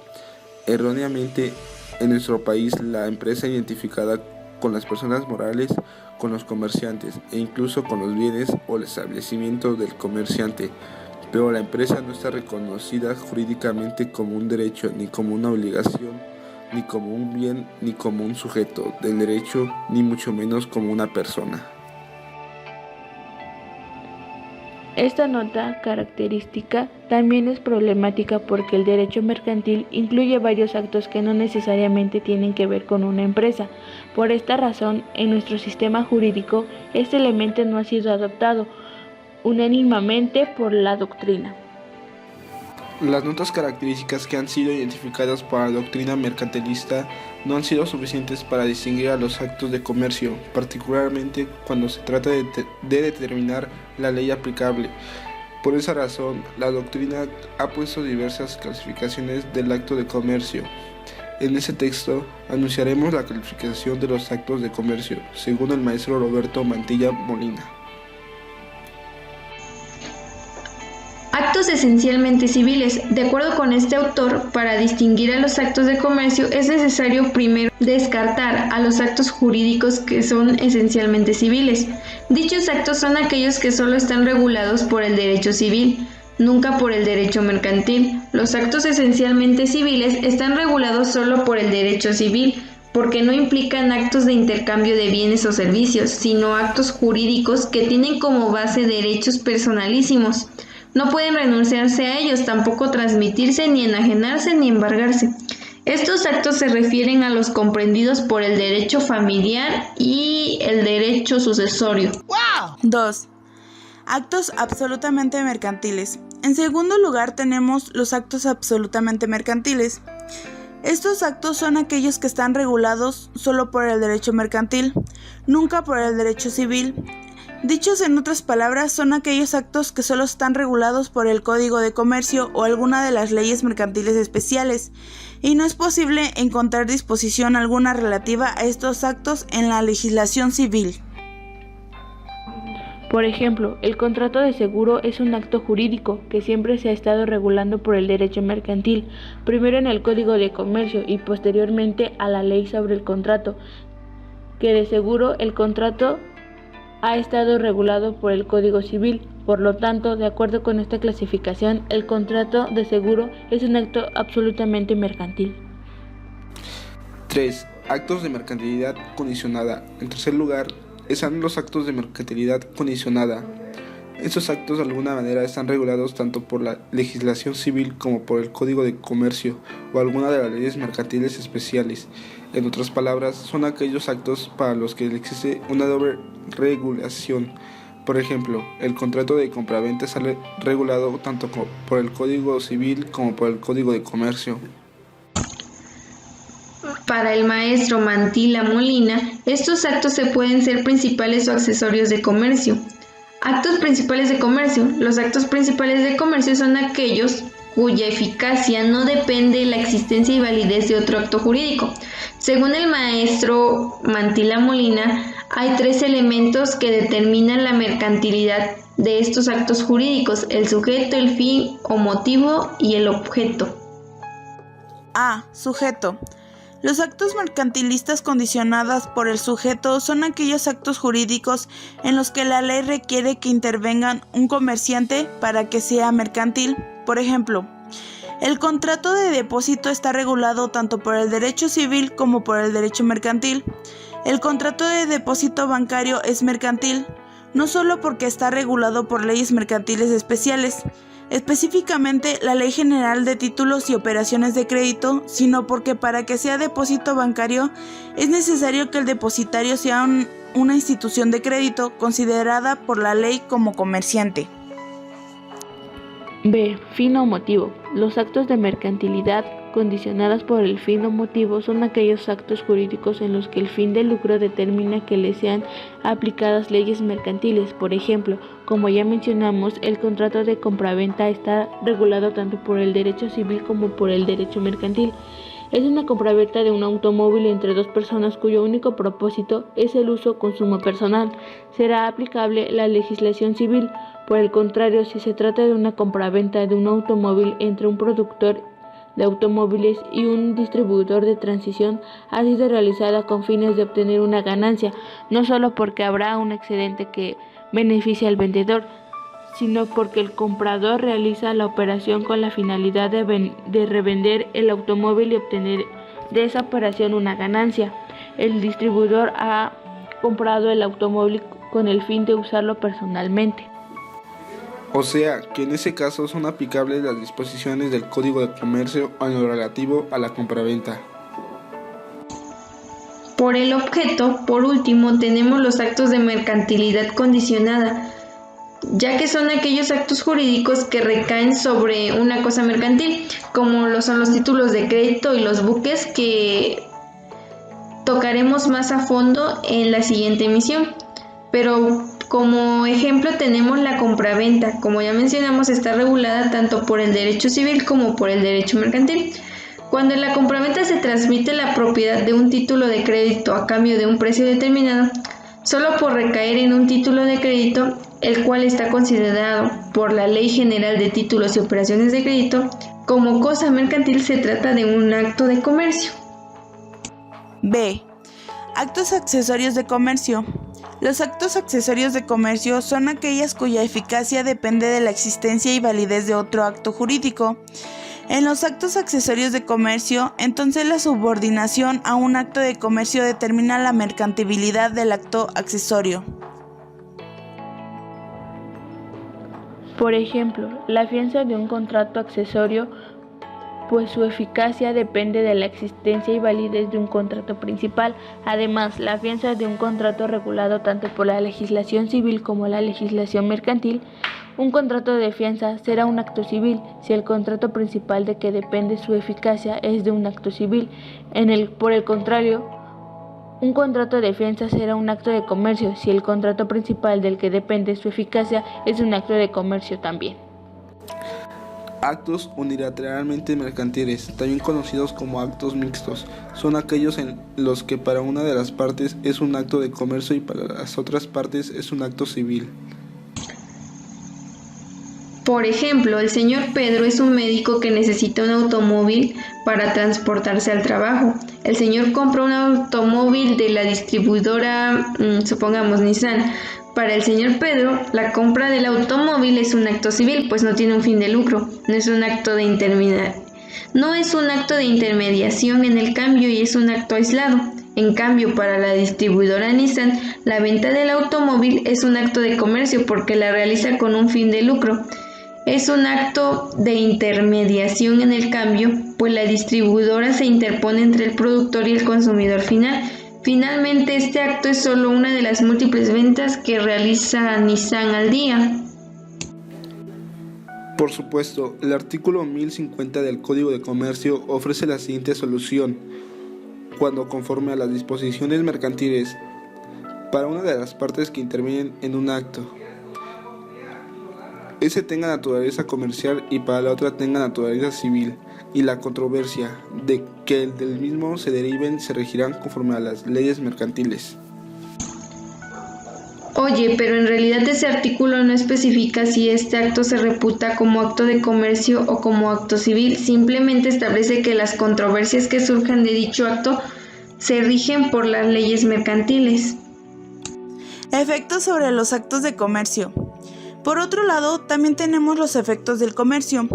Erróneamente, en nuestro país, la empresa identificada con las personas morales, con los comerciantes e incluso con los bienes o el establecimiento del comerciante. Pero la empresa no está reconocida jurídicamente como un derecho, ni como una obligación, ni como un bien, ni como un sujeto del derecho, ni mucho menos como una persona. Esta nota característica también es problemática porque el derecho mercantil incluye varios actos que no necesariamente tienen que ver con una empresa. Por esta razón, en nuestro sistema jurídico, este elemento no ha sido adoptado unánimemente por la doctrina. Las notas características que han sido identificadas por la doctrina mercantilista no han sido suficientes para distinguir a los actos de comercio, particularmente cuando se trata de determinar la ley aplicable. Por esa razón, la doctrina ha puesto diversas clasificaciones del acto de comercio. En ese texto anunciaremos la calificación de los actos de comercio, según el maestro Roberto Mantilla Molina. Actos esencialmente civiles. De acuerdo con este autor, para distinguir a los actos de comercio es necesario primero descartar a los actos jurídicos que son esencialmente civiles. Dichos actos son aquellos que solo están regulados por el derecho civil, nunca por el derecho mercantil. Los actos esencialmente civiles están regulados solo por el derecho civil, porque no implican actos de intercambio de bienes o servicios, sino actos jurídicos que tienen como base derechos personalísimos. No pueden renunciarse a ellos, tampoco transmitirse, ni enajenarse, ni embargarse. Estos actos se refieren a los comprendidos por el derecho familiar y el derecho sucesorio. 2. Actos absolutamente mercantiles. En segundo lugar tenemos los actos absolutamente mercantiles. Estos actos son aquellos que están regulados solo por el derecho mercantil, nunca por el derecho civil. Dichos en otras palabras, son aquellos actos que solo están regulados por el Código de Comercio o alguna de las leyes mercantiles especiales, y no es posible encontrar disposición alguna relativa a estos actos en la legislación civil. Por ejemplo, el contrato de seguro es un acto jurídico que siempre se ha estado regulando por el derecho mercantil, primero en el Código de Comercio y posteriormente a la ley sobre el contrato, que de seguro el contrato ha estado regulado por el Código Civil. Por lo tanto, de acuerdo con esta clasificación, el contrato de seguro es un acto absolutamente mercantil. 3. Actos de mercantilidad condicionada. En tercer lugar, están los actos de mercantilidad condicionada. Estos actos de alguna manera están regulados tanto por la legislación civil como por el Código de Comercio o alguna de las leyes mercantiles especiales. En otras palabras, son aquellos actos para los que existe una doble regulación. Por ejemplo, el contrato de compraventa está regulado tanto por el Código Civil como por el Código de Comercio. Para el maestro Mantilla Molina, estos actos se pueden ser principales o accesorios de comercio. Actos principales de comercio. Los actos principales de comercio son aquellos cuya eficacia no depende de la existencia y validez de otro acto jurídico. Según el maestro Mantilla Molina, hay 3 elementos que determinan la mercantilidad de estos actos jurídicos: el sujeto, el fin o motivo y el objeto. A. Sujeto. Los actos mercantilistas condicionados por el sujeto son aquellos actos jurídicos en los que la ley requiere que intervengan un comerciante para que sea mercantil. Por ejemplo, el contrato de depósito está regulado tanto por el derecho civil como por el derecho mercantil. El contrato de depósito bancario es mercantil, no solo porque está regulado por leyes mercantiles especiales, específicamente la Ley General de Títulos y Operaciones de Crédito, sino porque para que sea depósito bancario es necesario que el depositario sea una institución de crédito considerada por la ley como comerciante. B. Fin o motivo. Los actos de mercantilidad condicionados por el fin o motivo son aquellos actos jurídicos en los que el fin de lucro determina que le sean aplicadas leyes mercantiles. Por ejemplo, como ya mencionamos, el contrato de compraventa está regulado tanto por el derecho civil como por el derecho mercantil. Es una compraventa de un automóvil entre 2 personas cuyo único propósito es el uso-consumo personal. Será aplicable la legislación civil. Por el contrario, si se trata de una compraventa de un automóvil entre un productor de automóviles y un distribuidor de transición, ha sido realizada con fines de obtener una ganancia, no solo porque habrá un excedente que beneficie al vendedor, sino porque el comprador realiza la operación con la finalidad de revender el automóvil y obtener de esa operación una ganancia. El distribuidor ha comprado el automóvil con el fin de usarlo personalmente. O sea, que en ese caso son aplicables las disposiciones del Código de Comercio en lo relativo a la compraventa. Por el objeto, por último, tenemos los actos de mercantilidad condicionada, ya que son aquellos actos jurídicos que recaen sobre una cosa mercantil, como lo son los títulos de crédito y los buques, que tocaremos más a fondo en la siguiente emisión. Pero como ejemplo tenemos la compraventa. Como ya mencionamos, está regulada tanto por el derecho civil como por el derecho mercantil. Cuando en la compraventa se transmite la propiedad de un título de crédito a cambio de un precio determinado, solo por recaer en un título de crédito, el cual está considerado por la Ley General de Títulos y Operaciones de Crédito como cosa mercantil, se trata de un acto de comercio. B. Actos accesorios de comercio. Los actos accesorios de comercio son aquellas cuya eficacia depende de la existencia y validez de otro acto jurídico. En los actos accesorios de comercio, entonces la subordinación a un acto de comercio determina la mercantilidad del acto accesorio. Por ejemplo, la fianza de un contrato accesorio, pues su eficacia depende de la existencia y validez de un contrato principal. Además, la fianza de un contrato regulado tanto por la legislación civil como la legislación mercantil. Un contrato de fianza será un acto civil si el contrato principal de que depende su eficacia es de un acto civil. Por el contrario, un contrato de fianza será un acto de comercio si el contrato principal del que depende su eficacia es un acto de comercio también. Actos unilateralmente mercantiles, también conocidos como actos mixtos, son aquellos en los que para una de las partes es un acto de comercio y para las otras partes es un acto civil. Por ejemplo, el señor Pedro es un médico que necesita un automóvil para transportarse al trabajo. El señor compra un automóvil de la distribuidora, supongamos Nissan. Para el señor Pedro, la compra del automóvil es un acto civil, pues no tiene un fin de lucro, no es un acto de intermediación en el cambio y es un acto aislado. En cambio, para la distribuidora Nissan, la venta del automóvil es un acto de comercio porque la realiza con un fin de lucro. Es un acto de intermediación en el cambio, pues la distribuidora se interpone entre el productor y el consumidor final. Finalmente, este acto es solo una de las múltiples ventas que realiza Nissan al día. Por supuesto, el artículo 1050 del Código de Comercio ofrece la siguiente solución. Cuando, conforme a las disposiciones mercantiles, para una de las partes que intervienen en un acto, ese tenga naturaleza comercial y para la otra tenga naturaleza civil, y la controversia de que del mismo se deriven se regirán conforme a las leyes mercantiles. Oye, pero en realidad ese artículo no especifica si este acto se reputa como acto de comercio o como acto civil, simplemente establece que las controversias que surjan de dicho acto se rigen por las leyes mercantiles. Efectos sobre los actos de comercio. Por otro lado, también tenemos los efectos del comercio.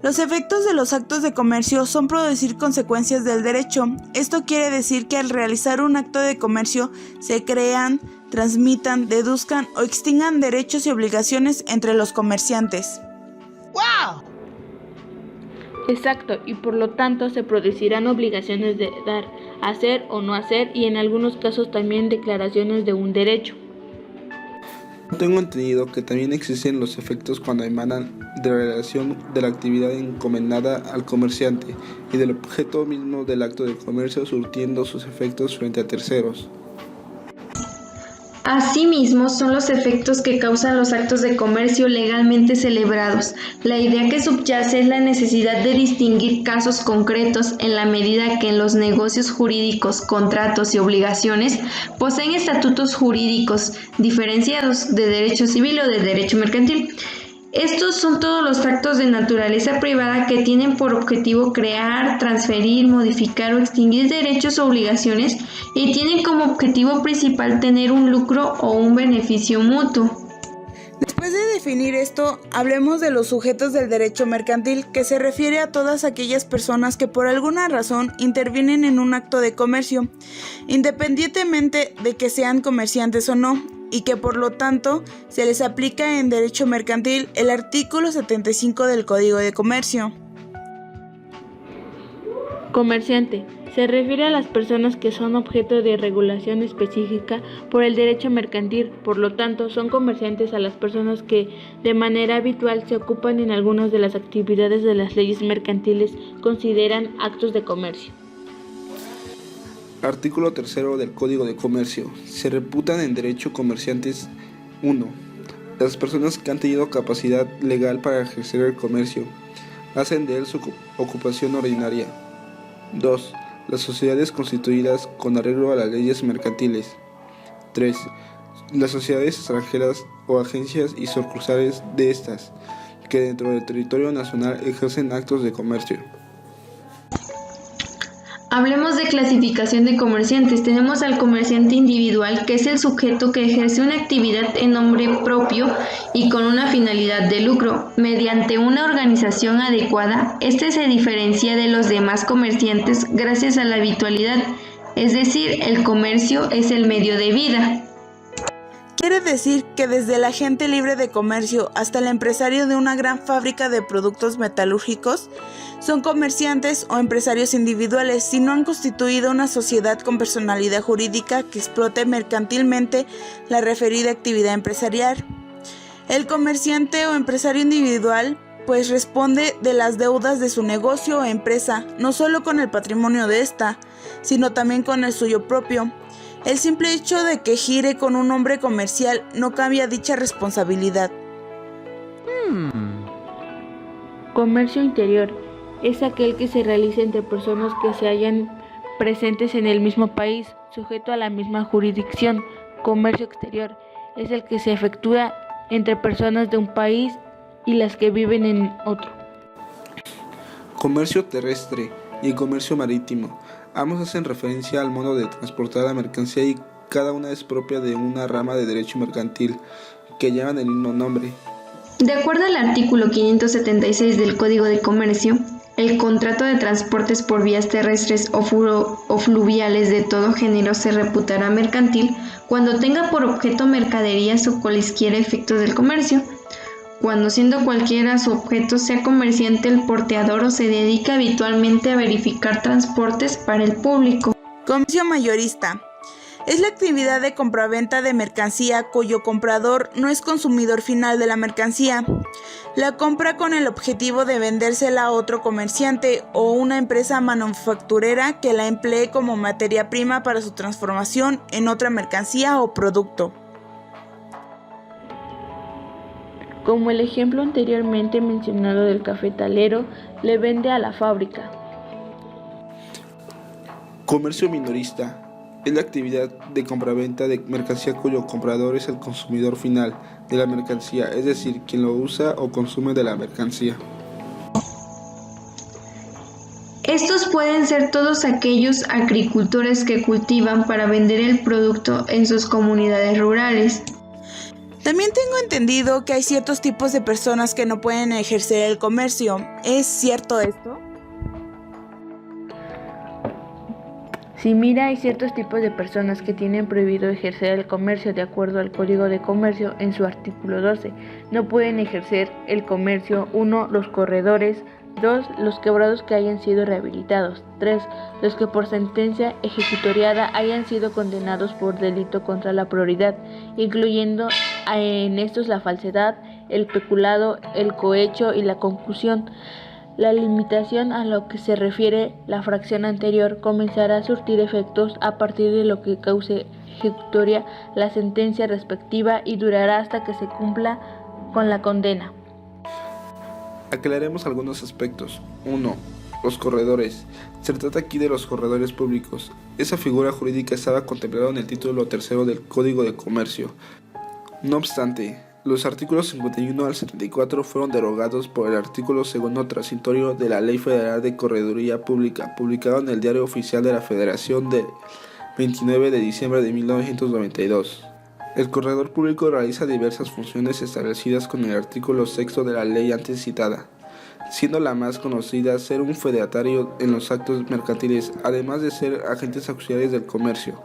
Los efectos de los actos de comercio son producir consecuencias del derecho. Esto quiere decir que al realizar un acto de comercio se crean, transmitan, deduzcan o extingan derechos y obligaciones entre los comerciantes. ¡Wow! Exacto, y por lo tanto se producirán obligaciones de dar, hacer o no hacer y en algunos casos también declaraciones de un derecho. Tengo entendido que también existen los efectos cuando emanan de la relación de la actividad encomendada al comerciante y del objeto mismo del acto de comercio surtiendo sus efectos frente a terceros. Asimismo, son los efectos que causan los actos de comercio legalmente celebrados. La idea que subyace es la necesidad de distinguir casos concretos en la medida que en los negocios jurídicos, contratos y obligaciones poseen estatutos jurídicos diferenciados de derecho civil o de derecho mercantil. Estos son todos los actos de naturaleza privada que tienen por objetivo crear, transferir, modificar o extinguir derechos o obligaciones y tienen como objetivo principal tener un lucro o un beneficio mutuo. Después de definir esto, hablemos de los sujetos del derecho mercantil, que se refiere a todas aquellas personas que por alguna razón intervienen en un acto de comercio, independientemente de que sean comerciantes o no, y que por lo tanto se les aplica en derecho mercantil el artículo 75 del Código de Comercio. Comerciante. Se refiere a las personas que son objeto de regulación específica por el derecho mercantil, por lo tanto, son comerciantes a las personas que de manera habitual se ocupan en algunas de las actividades de las leyes mercantiles consideran actos de comercio. Artículo 3 del Código de Comercio. Se reputan en derecho comerciantes 1. Las personas que han tenido capacidad legal para ejercer el comercio, hacen de él su ocupación ordinaria. 2. Las sociedades constituidas con arreglo a las leyes mercantiles. 3. Las sociedades extranjeras o agencias y sucursales de estas, que dentro del territorio nacional ejercen actos de comercio. Hablemos de clasificación de comerciantes. Tenemos al comerciante individual, que es el sujeto que ejerce una actividad en nombre propio y con una finalidad de lucro. Mediante una organización adecuada, este se diferencia de los demás comerciantes gracias a la habitualidad, es decir, el comercio es el medio de vida. Quiere decir que desde el agente libre de comercio hasta el empresario de una gran fábrica de productos metalúrgicos son comerciantes o empresarios individuales si no han constituido una sociedad con personalidad jurídica que explote mercantilmente la referida actividad empresarial. El comerciante o empresario individual pues responde de las deudas de su negocio o empresa, no solo con el patrimonio de esta, sino también con el suyo propio. El simple hecho de que gire con un nombre comercial no cambia dicha responsabilidad. Comercio interior es aquel que se realiza entre personas que se hallan presentes en el mismo país, sujeto a la misma jurisdicción. Comercio exterior es el que se efectúa entre personas de un país y las que viven en otro. Comercio terrestre y comercio marítimo. Ambos hacen referencia al modo de transportar la mercancía y cada una es propia de una rama de derecho mercantil que llevan el mismo nombre. De acuerdo al artículo 576 del Código de Comercio, el contrato de transportes por vías terrestres o fluviales de todo género se reputará mercantil cuando tenga por objeto mercaderías o cualesquiera efectos del comercio. Cuando siendo cualquiera su objeto sea comerciante el porteador o se dedica habitualmente a verificar transportes para el público. Comercio mayorista es la actividad de compraventa de mercancía cuyo comprador no es consumidor final de la mercancía. La compra con el objetivo de vendérsela a otro comerciante o una empresa manufacturera que la emplee como materia prima para su transformación en otra mercancía o producto. Como el ejemplo anteriormente mencionado del cafetalero, le vende a la fábrica. Comercio minorista es la actividad de compraventa de mercancía cuyo comprador es el consumidor final de la mercancía, es decir, quien lo usa o consume de la mercancía. Estos pueden ser todos aquellos agricultores que cultivan para vender el producto en sus comunidades rurales. También tengo entendido que hay ciertos tipos de personas que no pueden ejercer el comercio. ¿Es cierto esto? Sí, mira, hay ciertos tipos de personas que tienen prohibido ejercer el comercio de acuerdo al Código de Comercio en su artículo 12. No pueden ejercer el comercio: 1. Los corredores; 2. Los quebrados que hayan sido rehabilitados; 3. Los que por sentencia ejecutoriada hayan sido condenados por delito contra la probidad, incluyendo en estos la falsedad, el peculado, el cohecho y la concusión. La limitación a lo que se refiere la fracción anterior comenzará a surtir efectos a partir de lo que cause ejecutoria la sentencia respectiva y durará hasta que se cumpla con la condena. Aclaremos algunos aspectos. 1. Los corredores. Se trata aquí de los corredores públicos. Esa figura jurídica estaba contemplada en el título 3 del Código de Comercio. No obstante, los artículos 51 al 74 fueron derogados por el artículo 2 transitorio de la Ley Federal de Correduría Pública, publicado en el Diario Oficial de la Federación del 29 de diciembre de 1992. El corredor público realiza diversas funciones establecidas con el artículo 6 de la ley antes citada, siendo la más conocida ser un feudatario en los actos mercantiles, además de ser agentes auxiliares del comercio.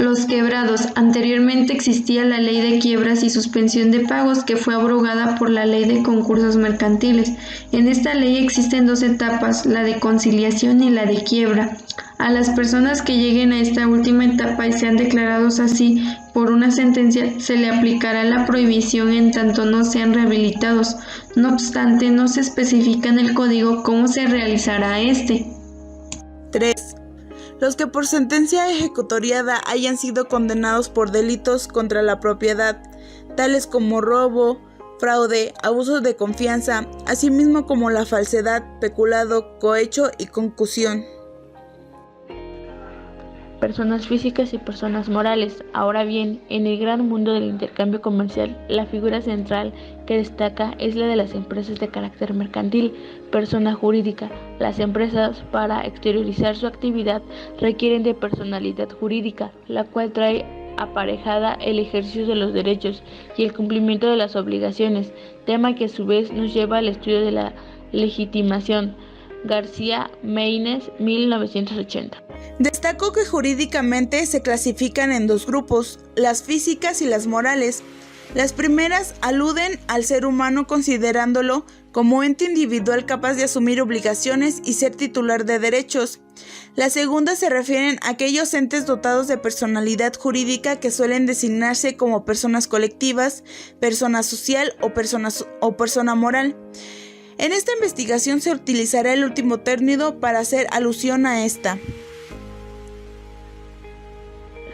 Los quebrados. Anteriormente existía la ley de quiebras y suspensión de pagos que fue abrogada por la ley de concursos mercantiles. En esta ley existen 2 etapas, la de conciliación y la de quiebra. A las personas que lleguen a esta última etapa y sean declarados así por una sentencia, se le aplicará la prohibición en tanto no sean rehabilitados. No obstante, no se especifica en el código cómo se realizará este. 3. Los que por sentencia ejecutoriada hayan sido condenados por delitos contra la propiedad, tales como robo, fraude, abuso de confianza, asimismo como la falsedad, peculado, cohecho y concusión. Personas físicas y personas morales. Ahora bien, en el gran mundo del intercambio comercial, la figura central que destaca es la de las empresas de carácter mercantil, persona jurídica. Las empresas, para exteriorizar su actividad, requieren de personalidad jurídica, la cual trae aparejada el ejercicio de los derechos y el cumplimiento de las obligaciones, tema que a su vez nos lleva al estudio de la legitimación. García Meines, 1980. Destacó que jurídicamente se clasifican en 2 grupos, las físicas y las morales. Las primeras aluden al ser humano considerándolo como ente individual capaz de asumir obligaciones y ser titular de derechos. Las segundas se refieren a aquellos entes dotados de personalidad jurídica que suelen designarse como personas colectivas, persona social o persona moral. En esta investigación se utilizará el último término para hacer alusión a esta.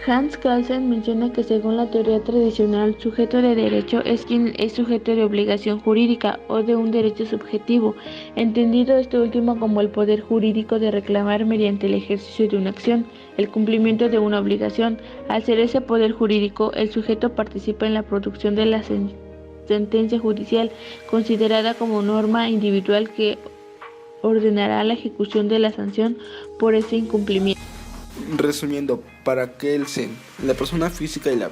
Hans Kelsen menciona que según la teoría tradicional, sujeto de derecho es quien es sujeto de obligación jurídica o de un derecho subjetivo, entendido este último como el poder jurídico de reclamar mediante el ejercicio de una acción, el cumplimiento de una obligación. Al ser ese poder jurídico, el sujeto participa en la producción de la sentencia judicial, considerada como norma individual que ordenará la ejecución de la sanción por ese incumplimiento. Resumiendo, para Kelsen, la persona física y la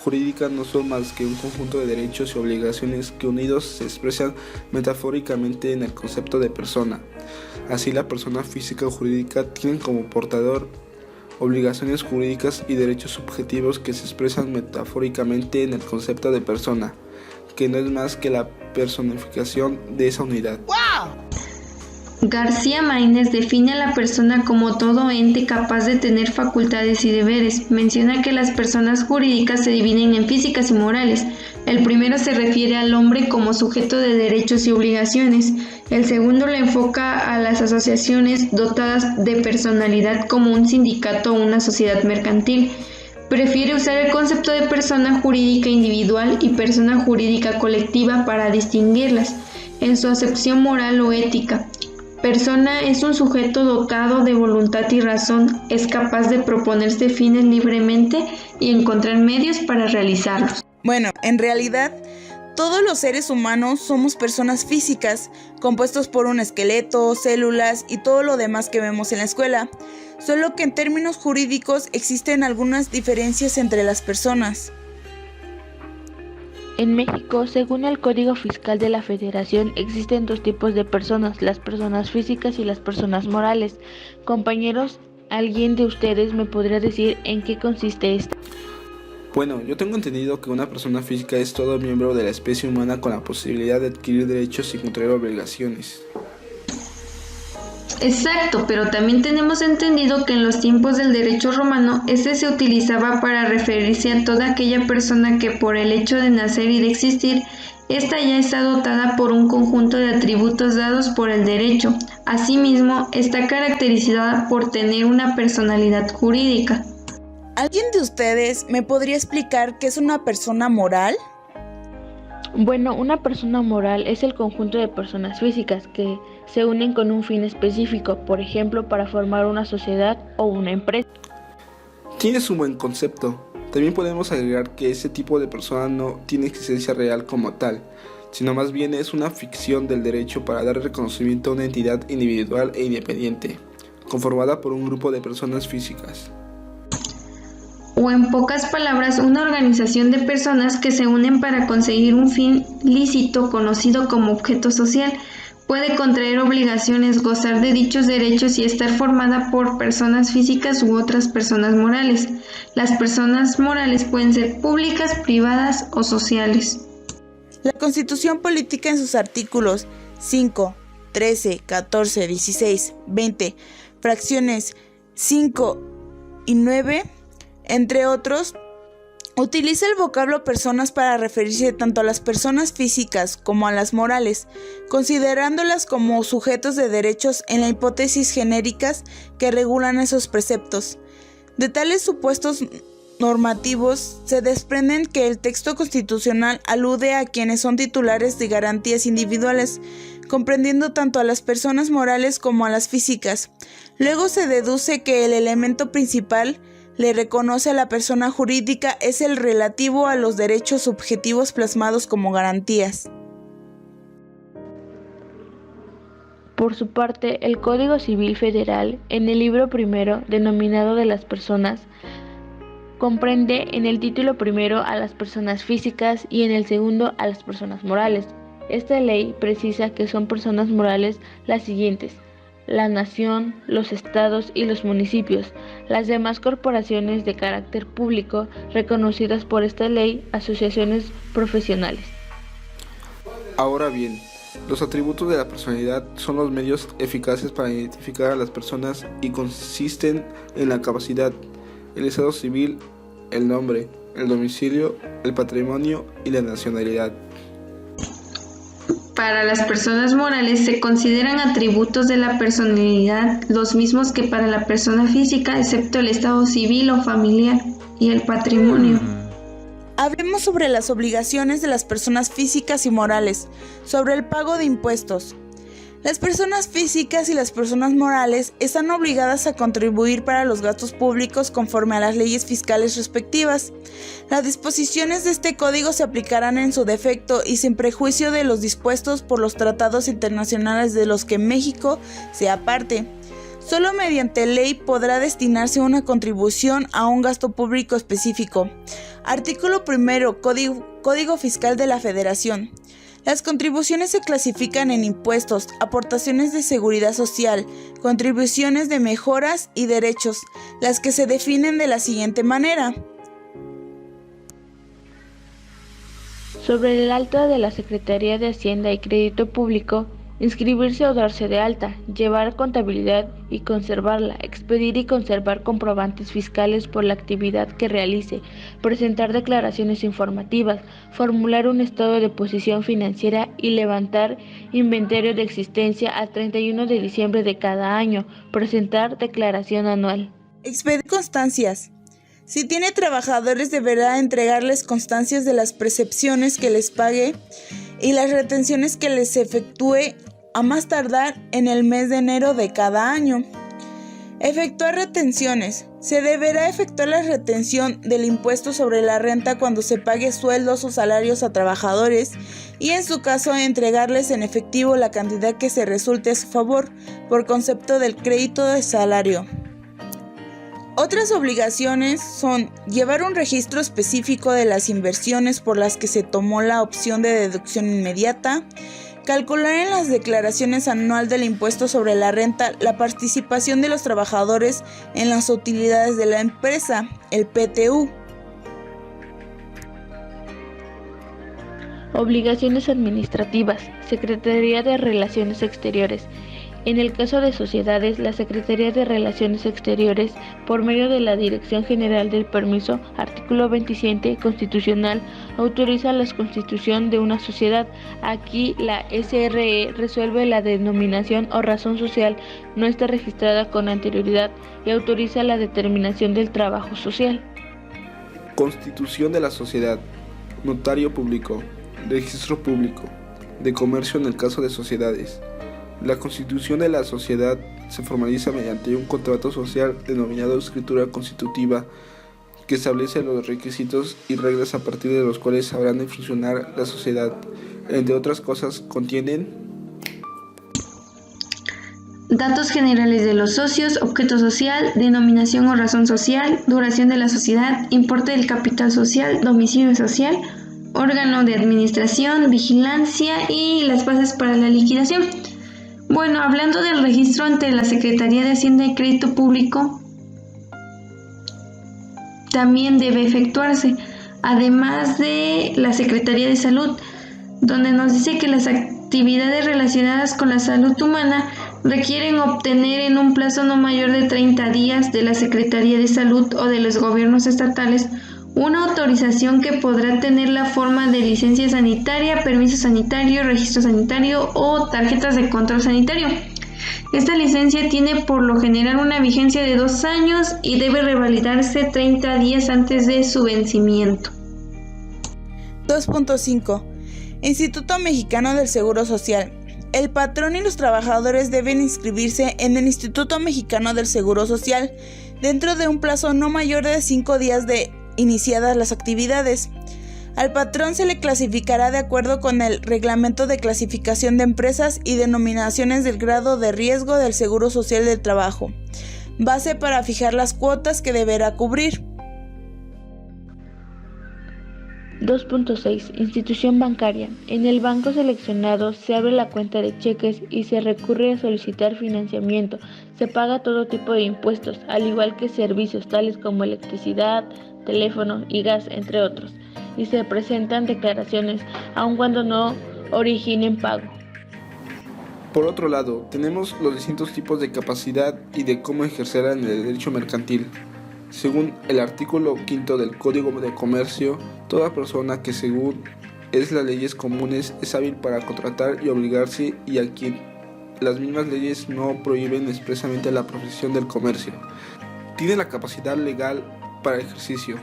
jurídica no son más que un conjunto de derechos y obligaciones que unidos se expresan metafóricamente en el concepto de persona. Así, la persona física o jurídica tienen como portador obligaciones jurídicas y derechos subjetivos que se expresan metafóricamente en el concepto de persona, que no es más que la personificación de esa unidad. García Meines define a la persona como todo ente capaz de tener facultades y deberes. Menciona que las personas jurídicas se dividen en físicas y morales. El primero se refiere al hombre como sujeto de derechos y obligaciones. El segundo le enfoca a las asociaciones dotadas de personalidad como un sindicato o una sociedad mercantil. Prefiere usar el concepto de persona jurídica individual y persona jurídica colectiva para distinguirlas en su acepción moral o ética. Persona es un sujeto dotado de voluntad y razón, es capaz de proponerse fines libremente y encontrar medios para realizarlos. Bueno, en realidad, todos los seres humanos somos personas físicas, compuestos por un esqueleto, células y todo lo demás que vemos en la escuela, solo que en términos jurídicos existen algunas diferencias entre las personas. En México, según el Código Fiscal de la Federación, existen 2 tipos de personas, las personas físicas y las personas morales. Compañeros, ¿alguien de ustedes me podría decir en qué consiste esto? Bueno, yo tengo entendido que una persona física es todo miembro de la especie humana con la posibilidad de adquirir derechos y contraer obligaciones. Exacto, pero también tenemos entendido que en los tiempos del derecho romano, este se utilizaba para referirse a toda aquella persona que por el hecho de nacer y de existir, esta ya está dotada por un conjunto de atributos dados por el derecho. Asimismo, está caracterizada por tener una personalidad jurídica. ¿Alguien de ustedes me podría explicar qué es una persona moral? Bueno, una persona moral es el conjunto de personas físicas que se unen con un fin específico, por ejemplo, para formar una sociedad o una empresa. Tienes un buen concepto. También podemos agregar que ese tipo de persona no tiene existencia real como tal, sino más bien es una ficción del derecho para dar reconocimiento a una entidad individual e independiente, conformada por un grupo de personas físicas. O en pocas palabras, una organización de personas que se unen para conseguir un fin lícito conocido como objeto social. puede contraer obligaciones, gozar de dichos derechos y estar formada por personas físicas u otras personas morales. Las personas morales pueden ser públicas, privadas o sociales. La Constitución Política en sus artículos 5, 13, 14, 16, 20, fracciones 5 y 9, entre otros, utiliza el vocablo personas para referirse tanto a las personas físicas como a las morales, considerándolas como sujetos de derechos en la hipótesis genéricas que regulan esos preceptos. De tales supuestos normativos se desprenden que el texto constitucional alude a quienes son titulares de garantías individuales, comprendiendo tanto a las personas morales como a las físicas. Luego se deduce que el elemento principal le reconoce a la persona jurídica es el relativo a los derechos subjetivos plasmados como garantías. Por su parte, el Código Civil Federal, en el libro primero, denominado de las personas, comprende en el título primero a las personas físicas y en el segundo a las personas morales. Esta ley precisa que son personas morales las siguientes: la nación, los estados y los municipios, las demás corporaciones de carácter público reconocidas por esta ley, asociaciones profesionales. Ahora bien, los atributos de la personalidad son los medios eficaces para identificar a las personas y consisten en la capacidad, el estado civil, el nombre, el domicilio, el patrimonio y la nacionalidad. Para las personas morales se consideran atributos de la personalidad los mismos que para la persona física, excepto el estado civil o familiar y el patrimonio. Hablemos sobre las obligaciones de las personas físicas y morales, sobre el pago de impuestos. Las personas físicas y las personas morales están obligadas a contribuir para los gastos públicos conforme a las leyes fiscales respectivas. Las disposiciones de este código se aplicarán en su defecto y sin prejuicio de los dispuestos por los tratados internacionales de los que México sea parte. Solo mediante ley podrá destinarse una contribución a un gasto público específico. Artículo 1. Código Fiscal de la Federación. Las contribuciones se clasifican en impuestos, aportaciones de seguridad social, contribuciones de mejoras y derechos, las que se definen de la siguiente manera. Sobre el alta de la Secretaría de Hacienda y Crédito Público, inscribirse o darse de alta, llevar contabilidad y conservarla, expedir y conservar comprobantes fiscales por la actividad que realice, presentar declaraciones informativas, formular un estado de posición financiera y levantar inventario de existencia al 31 de diciembre de cada año, presentar declaración anual. Expedir constancias. Si tiene trabajadores, deberá entregarles constancias de las percepciones que les pague y las retenciones que les efectúe a más tardar en el mes de enero de cada año. Efectuar retenciones. Se deberá efectuar la retención del impuesto sobre la renta cuando se pague sueldos o salarios a trabajadores y en su caso entregarles en efectivo la cantidad que se resulte a su favor por concepto del crédito de salario. Otras obligaciones son llevar un registro específico de las inversiones por las que se tomó la opción de deducción inmediata, calcular en las declaraciones anual del impuesto sobre la renta la participación de los trabajadores en las utilidades de la empresa, el PTU. Obligaciones administrativas, Secretaría de Relaciones Exteriores. En el caso de sociedades, la Secretaría de Relaciones Exteriores, por medio de la Dirección General del Permiso, artículo 27 constitucional, autoriza la constitución de una sociedad. Aquí la SRE resuelve la denominación o razón social no está registrada con anterioridad y autoriza la determinación del trabajo social. Constitución de la sociedad, notario público, registro público, de comercio en el caso de sociedades. La constitución de la sociedad se formaliza mediante un contrato social denominado escritura constitutiva que establece los requisitos y reglas a partir de los cuales habrán de funcionar la sociedad. Entre otras cosas, contienen datos generales de los socios, objeto social, denominación o razón social, duración de la sociedad, importe del capital social, domicilio social, órgano de administración, vigilancia y las bases para la liquidación. Bueno, hablando del registro ante la Secretaría de Hacienda y Crédito Público, también debe efectuarse, además de la Secretaría de Salud, donde nos dice que las actividades relacionadas con la salud humana requieren obtener en un plazo no mayor de 30 días de la Secretaría de Salud o de los gobiernos estatales una autorización que podrá tener la forma de licencia sanitaria, permiso sanitario, registro sanitario o tarjetas de control sanitario. Esta licencia tiene por lo general una vigencia de 2 años y debe revalidarse 30 días antes de su vencimiento. 2.5. Instituto Mexicano del Seguro Social. El patrón y los trabajadores deben inscribirse en el Instituto Mexicano del Seguro Social dentro de un plazo no mayor de 5 días de iniciadas las actividades. Al patrón se le clasificará de acuerdo con el Reglamento de Clasificación de Empresas y Denominaciones del Grado de Riesgo del Seguro Social del Trabajo, base para fijar las cuotas que deberá cubrir. 2.6. Institución bancaria. En el banco seleccionado se abre la cuenta de cheques y se recurre a solicitar financiamiento. Se paga todo tipo de impuestos, al igual que servicios tales como electricidad, teléfono y gas, entre otros, y se presentan declaraciones aun cuando no originen pago. Por otro lado, tenemos los distintos tipos de capacidad y de cómo ejercerla en el derecho mercantil. Según el artículo 5 del Código de Comercio, toda persona que según las leyes comunes es hábil para contratar y obligarse y a quien las mismas leyes no prohíben expresamente la profesión del comercio, tiene la capacidad legal para el ejercicio.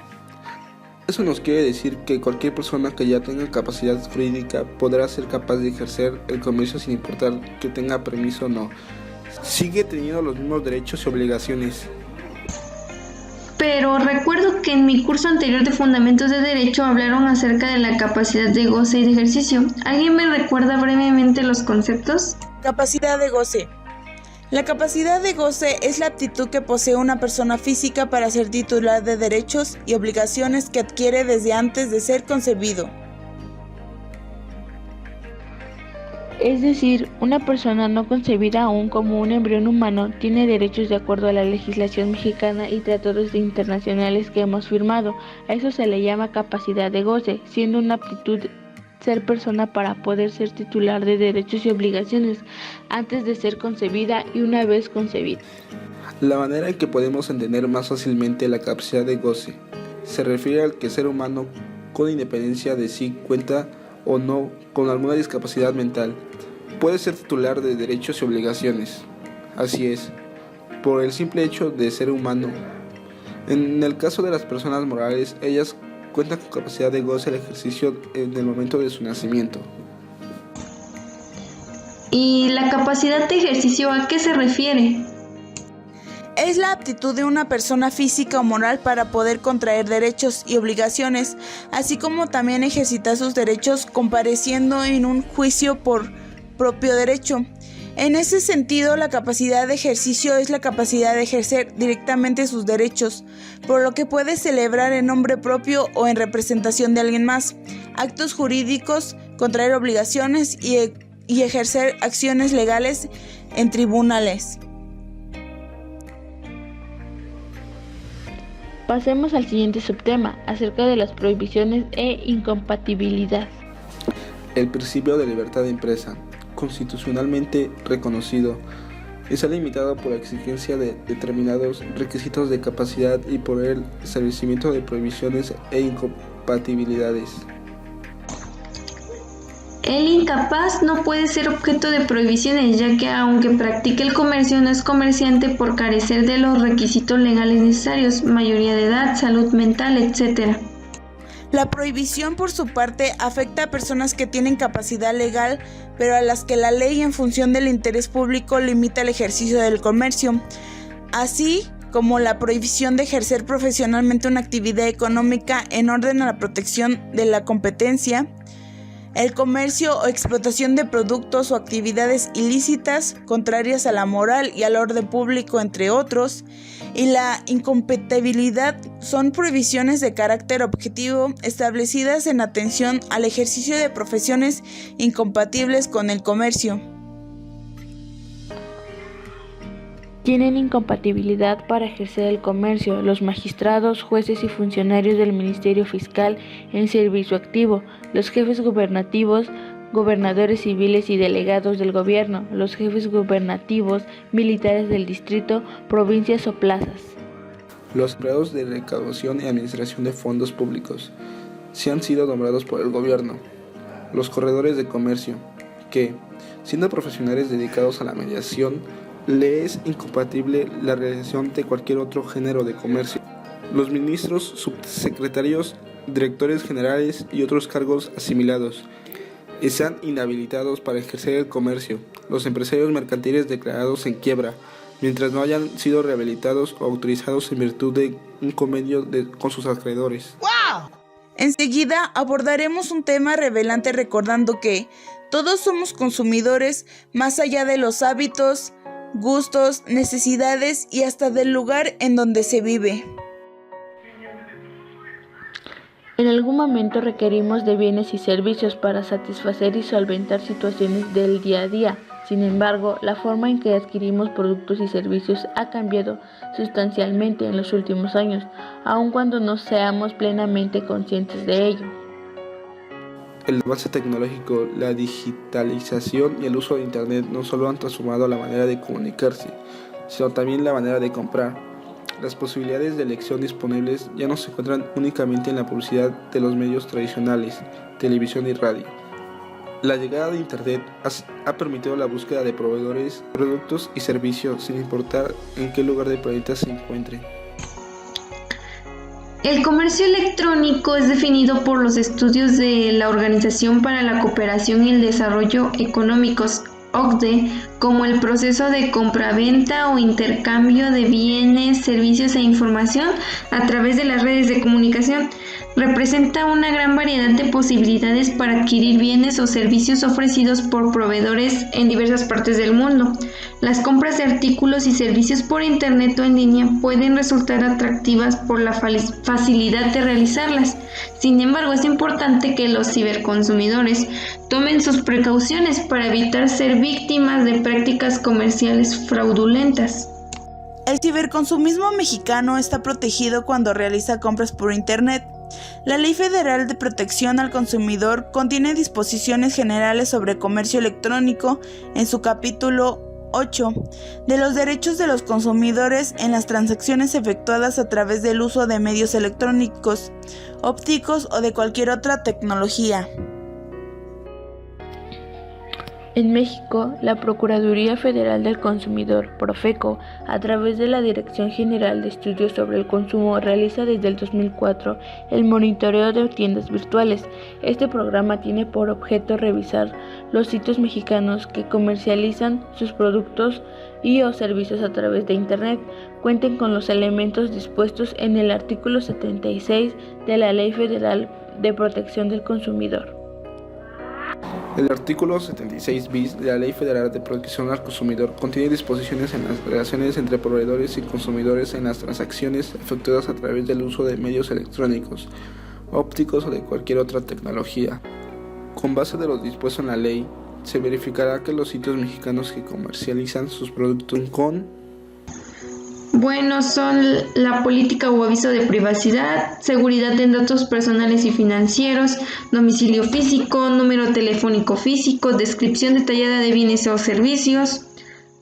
Eso nos quiere decir que cualquier persona que ya tenga capacidad jurídica podrá ser capaz de ejercer el comercio sin importar que tenga permiso o no. Sigue teniendo los mismos derechos y obligaciones. Pero recuerdo que en mi curso anterior de Fundamentos de Derecho hablaron acerca de la capacidad de goce y de ejercicio. ¿Alguien me recuerda brevemente los conceptos? Capacidad de goce. La capacidad de goce es la aptitud que posee una persona física para ser titular de derechos y obligaciones que adquiere desde antes de ser concebido. Es decir, una persona no concebida aún como un embrión humano tiene derechos de acuerdo a la legislación mexicana y tratados internacionales que hemos firmado. A eso se le llama capacidad de goce, siendo una aptitud ser persona para poder ser titular de derechos y obligaciones antes de ser concebida y una vez concebida. La manera en que podemos entender más fácilmente la capacidad de goce se refiere al que el ser humano, con independencia de si cuenta o no con alguna discapacidad mental, puede ser titular de derechos y obligaciones. Así es, por el simple hecho de ser humano. En el caso de las personas morales, ellas cuentan con capacidad de goce al ejercicio en el momento de su nacimiento. ¿Y la capacidad de ejercicio a qué se refiere? Es la aptitud de una persona física o moral para poder contraer derechos y obligaciones, así como también ejercitar sus derechos compareciendo en un juicio por propio derecho. En ese sentido, la capacidad de ejercicio es la capacidad de ejercer directamente sus derechos, por lo que puede celebrar en nombre propio o en representación de alguien más, actos jurídicos, contraer obligaciones y ejercer acciones legales en tribunales. Pasemos al siguiente subtema, acerca de las prohibiciones e incompatibilidad. El principio de libertad de empresa, constitucionalmente reconocido, está limitado por la exigencia de determinados requisitos de capacidad y por el establecimiento de prohibiciones e incompatibilidades. El incapaz no puede ser objeto de prohibiciones, ya que aunque practique el comercio no es comerciante por carecer de los requisitos legales necesarios, mayoría de edad, salud mental, etc. La prohibición, por su parte, afecta a personas que tienen capacidad legal, pero a las que la ley, en función del interés público, limita el ejercicio del comercio, así como la prohibición de ejercer profesionalmente una actividad económica en orden a la protección de la competencia, el comercio o explotación de productos o actividades ilícitas, contrarias a la moral y al orden público, entre otros, y la incompatibilidad son prohibiciones de carácter objetivo establecidas en atención al ejercicio de profesiones incompatibles con el comercio. tienen incompatibilidad para ejercer el comercio. Los magistrados, jueces y funcionarios del Ministerio Fiscal en servicio activo, los jefes gubernativos, gobernadores civiles y delegados del gobierno, los jefes gubernativos, militares del distrito, provincias o plazas. Los empleados de recaudación y administración de fondos públicos, si han sido nombrados por el gobierno. Los corredores de comercio, que, siendo profesionales dedicados a la mediación, le es incompatible la realización de cualquier otro género de comercio. Los ministros, subsecretarios, directores generales y otros cargos asimilados están inhabilitados para ejercer el comercio. Los empresarios mercantiles declarados en quiebra, mientras no hayan sido rehabilitados o autorizados en virtud de un convenio con sus acreedores. ¡Wow! Enseguida abordaremos un tema revelante recordando que todos somos consumidores más allá de los hábitos, gustos, necesidades y hasta del lugar en donde se vive. En algún momento requerimos de bienes y servicios para satisfacer y solventar situaciones del día a día. Sin embargo, la forma en que adquirimos productos y servicios ha cambiado sustancialmente en los últimos años, aun cuando no seamos plenamente conscientes de ello. El avance tecnológico, la digitalización y el uso de Internet no solo han transformado la manera de comunicarse, sino también la manera de comprar. Las posibilidades de elección disponibles ya no se encuentran únicamente en la publicidad de los medios tradicionales, televisión y radio. La llegada de Internet ha permitido la búsqueda de proveedores, productos y servicios sin importar en qué lugar del planeta se encuentren. El comercio electrónico es definido por los estudios de la Organización para la Cooperación y el Desarrollo Económicos, OCDE, como el proceso de compra-venta o intercambio de bienes, servicios e información a través de las redes de comunicación. Representa una gran variedad de posibilidades para adquirir bienes o servicios ofrecidos por proveedores en diversas partes del mundo. Las compras de artículos y servicios por internet o en línea pueden resultar atractivas por la facilidad de realizarlas. Sin embargo, es importante que los ciberconsumidores tomen sus precauciones para evitar ser víctimas de prácticas comerciales fraudulentas. El ciberconsumismo mexicano está protegido cuando realiza compras por internet. La Ley Federal de Protección al Consumidor contiene disposiciones generales sobre comercio electrónico en su capítulo 8 de los derechos de los consumidores en las transacciones efectuadas a través del uso de medios electrónicos, ópticos o de cualquier otra tecnología. En México, la Procuraduría Federal del Consumidor, Profeco, a través de la Dirección General de Estudios sobre el Consumo, realiza desde el 2004 el monitoreo de tiendas virtuales. Este programa tiene por objeto revisar los sitios mexicanos que comercializan sus productos y o servicios a través de Internet, cuenten con los elementos dispuestos en el artículo 76 de la Ley Federal de Protección del Consumidor. El artículo 76 bis de la Ley Federal de Protección al Consumidor contiene disposiciones en las relaciones entre proveedores y consumidores en las transacciones efectuadas a través del uso de medios electrónicos, ópticos o de cualquier otra tecnología. Con base de lo dispuesto en la ley, se verificará que los sitios mexicanos que comercializan sus productos son la política o aviso de privacidad, seguridad en datos personales y financieros, domicilio físico, número telefónico físico, descripción detallada de bienes o servicios,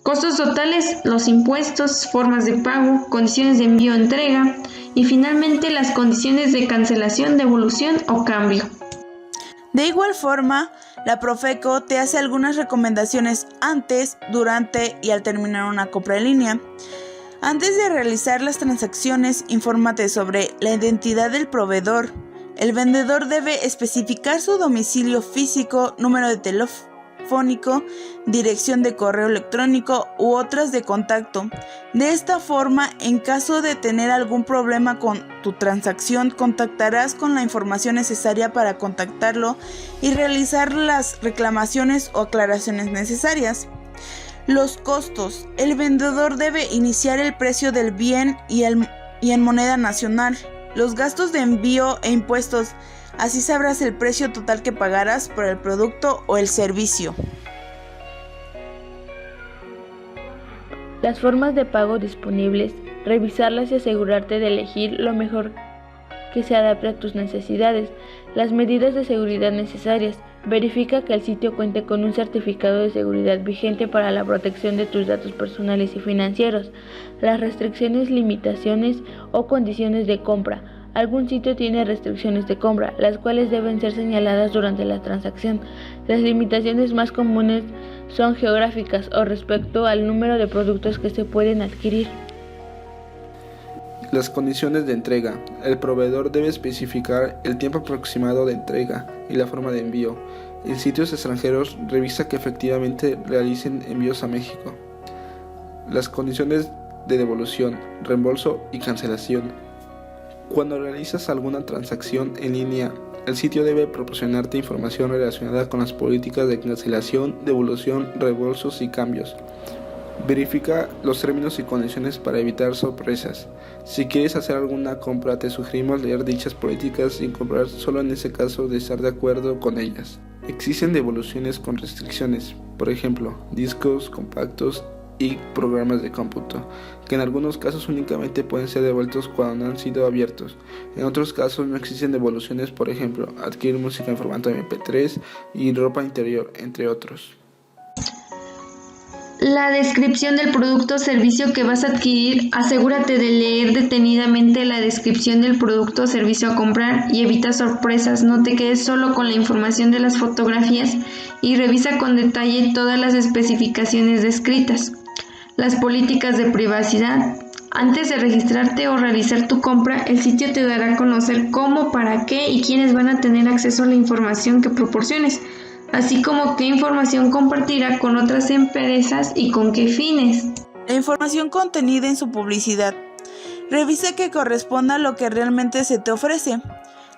costos totales, los impuestos, formas de pago, condiciones de envío o entrega y finalmente las condiciones de cancelación, devolución o cambio. De igual forma, la Profeco te hace algunas recomendaciones antes, durante y al terminar una compra en línea. Antes de realizar las transacciones, infórmate sobre la identidad del proveedor. El vendedor debe especificar su domicilio físico, número de telefónico, dirección de correo electrónico u otras de contacto. De esta forma, en caso de tener algún problema con tu transacción, contactarás con la información necesaria para contactarlo y realizar las reclamaciones o aclaraciones necesarias. Los costos. El vendedor debe iniciar el precio del bien y en moneda nacional. Los gastos de envío e impuestos. Así sabrás el precio total que pagarás por el producto o el servicio. Las formas de pago disponibles, revisarlas y asegurarte de elegir lo mejor que se adapte a tus necesidades. Las medidas de seguridad necesarias. Verifica que el sitio cuente con un certificado de seguridad vigente para la protección de tus datos personales y financieros. Las restricciones, limitaciones o condiciones de compra. Algún sitio tiene restricciones de compra, las cuales deben ser señaladas durante la transacción. Las limitaciones más comunes son geográficas o respecto al número de productos que se pueden adquirir. Las condiciones de entrega. El proveedor debe especificar el tiempo aproximado de entrega y la forma de envío. En sitios extranjeros, revisa que efectivamente realicen envíos a México. Las condiciones de devolución, reembolso y cancelación. Cuando realizas alguna transacción en línea, el sitio debe proporcionarte información relacionada con las políticas de cancelación, devolución, reembolsos y cambios. Verifica los términos y condiciones para evitar sorpresas. Si quieres hacer alguna compra, te sugerimos leer dichas políticas y comprar solo en ese caso de estar de acuerdo con ellas. Existen devoluciones con restricciones, por ejemplo, discos compactos y programas de cómputo, que en algunos casos únicamente pueden ser devueltos cuando no han sido abiertos. En otros casos no existen devoluciones, por ejemplo, adquirir música en formato MP3 y ropa interior, entre otros. La descripción del producto o servicio que vas a adquirir. Asegúrate de leer detenidamente la descripción del producto o servicio a comprar y evita sorpresas. No te quedes solo con la información de las fotografías y revisa con detalle todas las especificaciones descritas. Las políticas de privacidad. Antes de registrarte o realizar tu compra, el sitio te dará a conocer cómo, para qué y quiénes van a tener acceso a la información que proporciones, así como qué información compartirá con otras empresas y con qué fines. La información contenida en su publicidad. Revisa que corresponda a lo que realmente se te ofrece.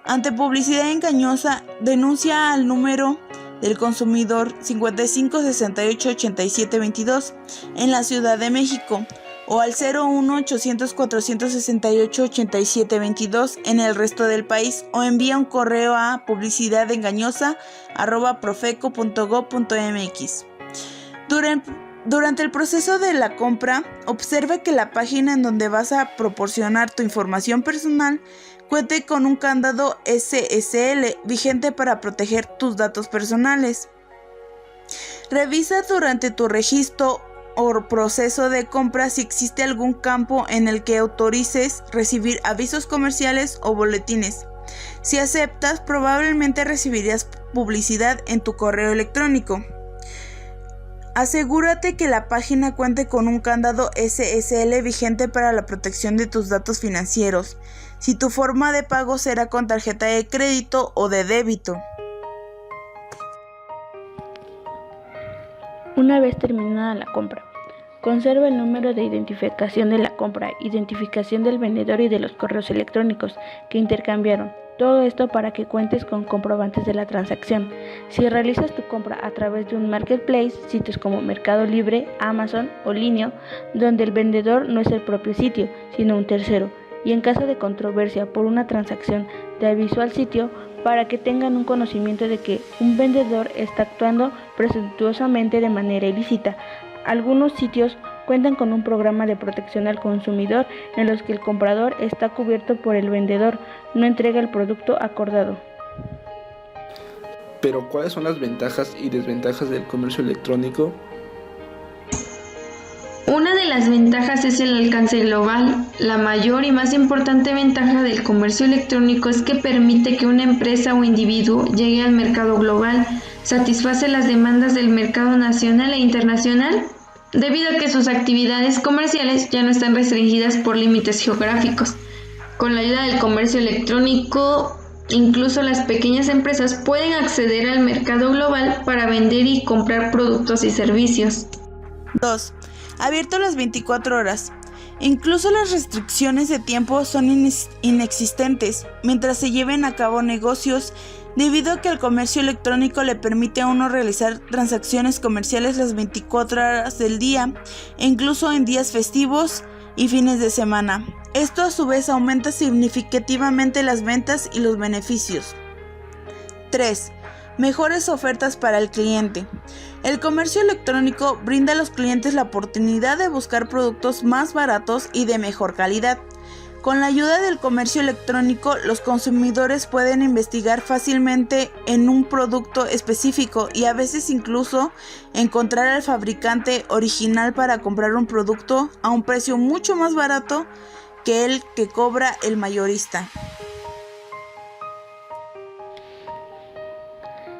Ante publicidad engañosa, denuncia al número del consumidor 55 68 87 22 en la Ciudad de México o al 01 800 468 87 22 en el resto del país, o envía un correo a publicidadengañosa@profeco.gov.mx. Durante el proceso de la compra, observa que la página en donde vas a proporcionar tu información personal cuente con un candado SSL vigente para proteger tus datos personales. Revisa durante tu registro o proceso de compra si existe algún campo en el que autorices recibir avisos comerciales o boletines. Si aceptas, probablemente recibirás publicidad en tu correo electrónico. Asegúrate que la página cuente con un candado SSL vigente para la protección de tus datos financieros. Si tu forma de pago será con tarjeta de crédito o de débito. Una vez terminada la compra, conserva el número de identificación de la compra, identificación del vendedor y de los correos electrónicos que intercambiaron. Todo esto para que cuentes con comprobantes de la transacción. Si realizas tu compra a través de un marketplace, sitios como Mercado Libre, Amazon o Linio, donde el vendedor no es el propio sitio, sino un tercero, y en caso de controversia por una transacción, te aviso al sitio para que tengan un conocimiento de que un vendedor está actuando presuntuosamente de manera ilícita. Algunos sitios cuentan con un programa de protección al consumidor en los que el comprador está cubierto por el vendedor, no entrega el producto acordado. Pero, ¿cuáles son las ventajas y desventajas del comercio electrónico? Una de las ventajas es el alcance global. La mayor y más importante ventaja del comercio electrónico es que permite que una empresa o individuo llegue al mercado global, satisface las demandas del mercado nacional e internacional, debido a que sus actividades comerciales ya no están restringidas por límites geográficos. Con la ayuda del comercio electrónico, incluso las pequeñas empresas pueden acceder al mercado global para vender y comprar productos y servicios. 2. Abierto las 24 horas. Incluso las restricciones de tiempo son inexistentes mientras se lleven a cabo negocios, debido a que el comercio electrónico le permite a uno realizar transacciones comerciales las 24 horas del día, e incluso en días festivos y fines de semana. Esto a su vez aumenta significativamente las ventas y los beneficios. 3. Mejores ofertas para el cliente. El comercio electrónico brinda a los clientes la oportunidad de buscar productos más baratos y de mejor calidad. Con la ayuda del comercio electrónico, los consumidores pueden investigar fácilmente en un producto específico y a veces incluso encontrar al fabricante original para comprar un producto a un precio mucho más barato que el que cobra el mayorista.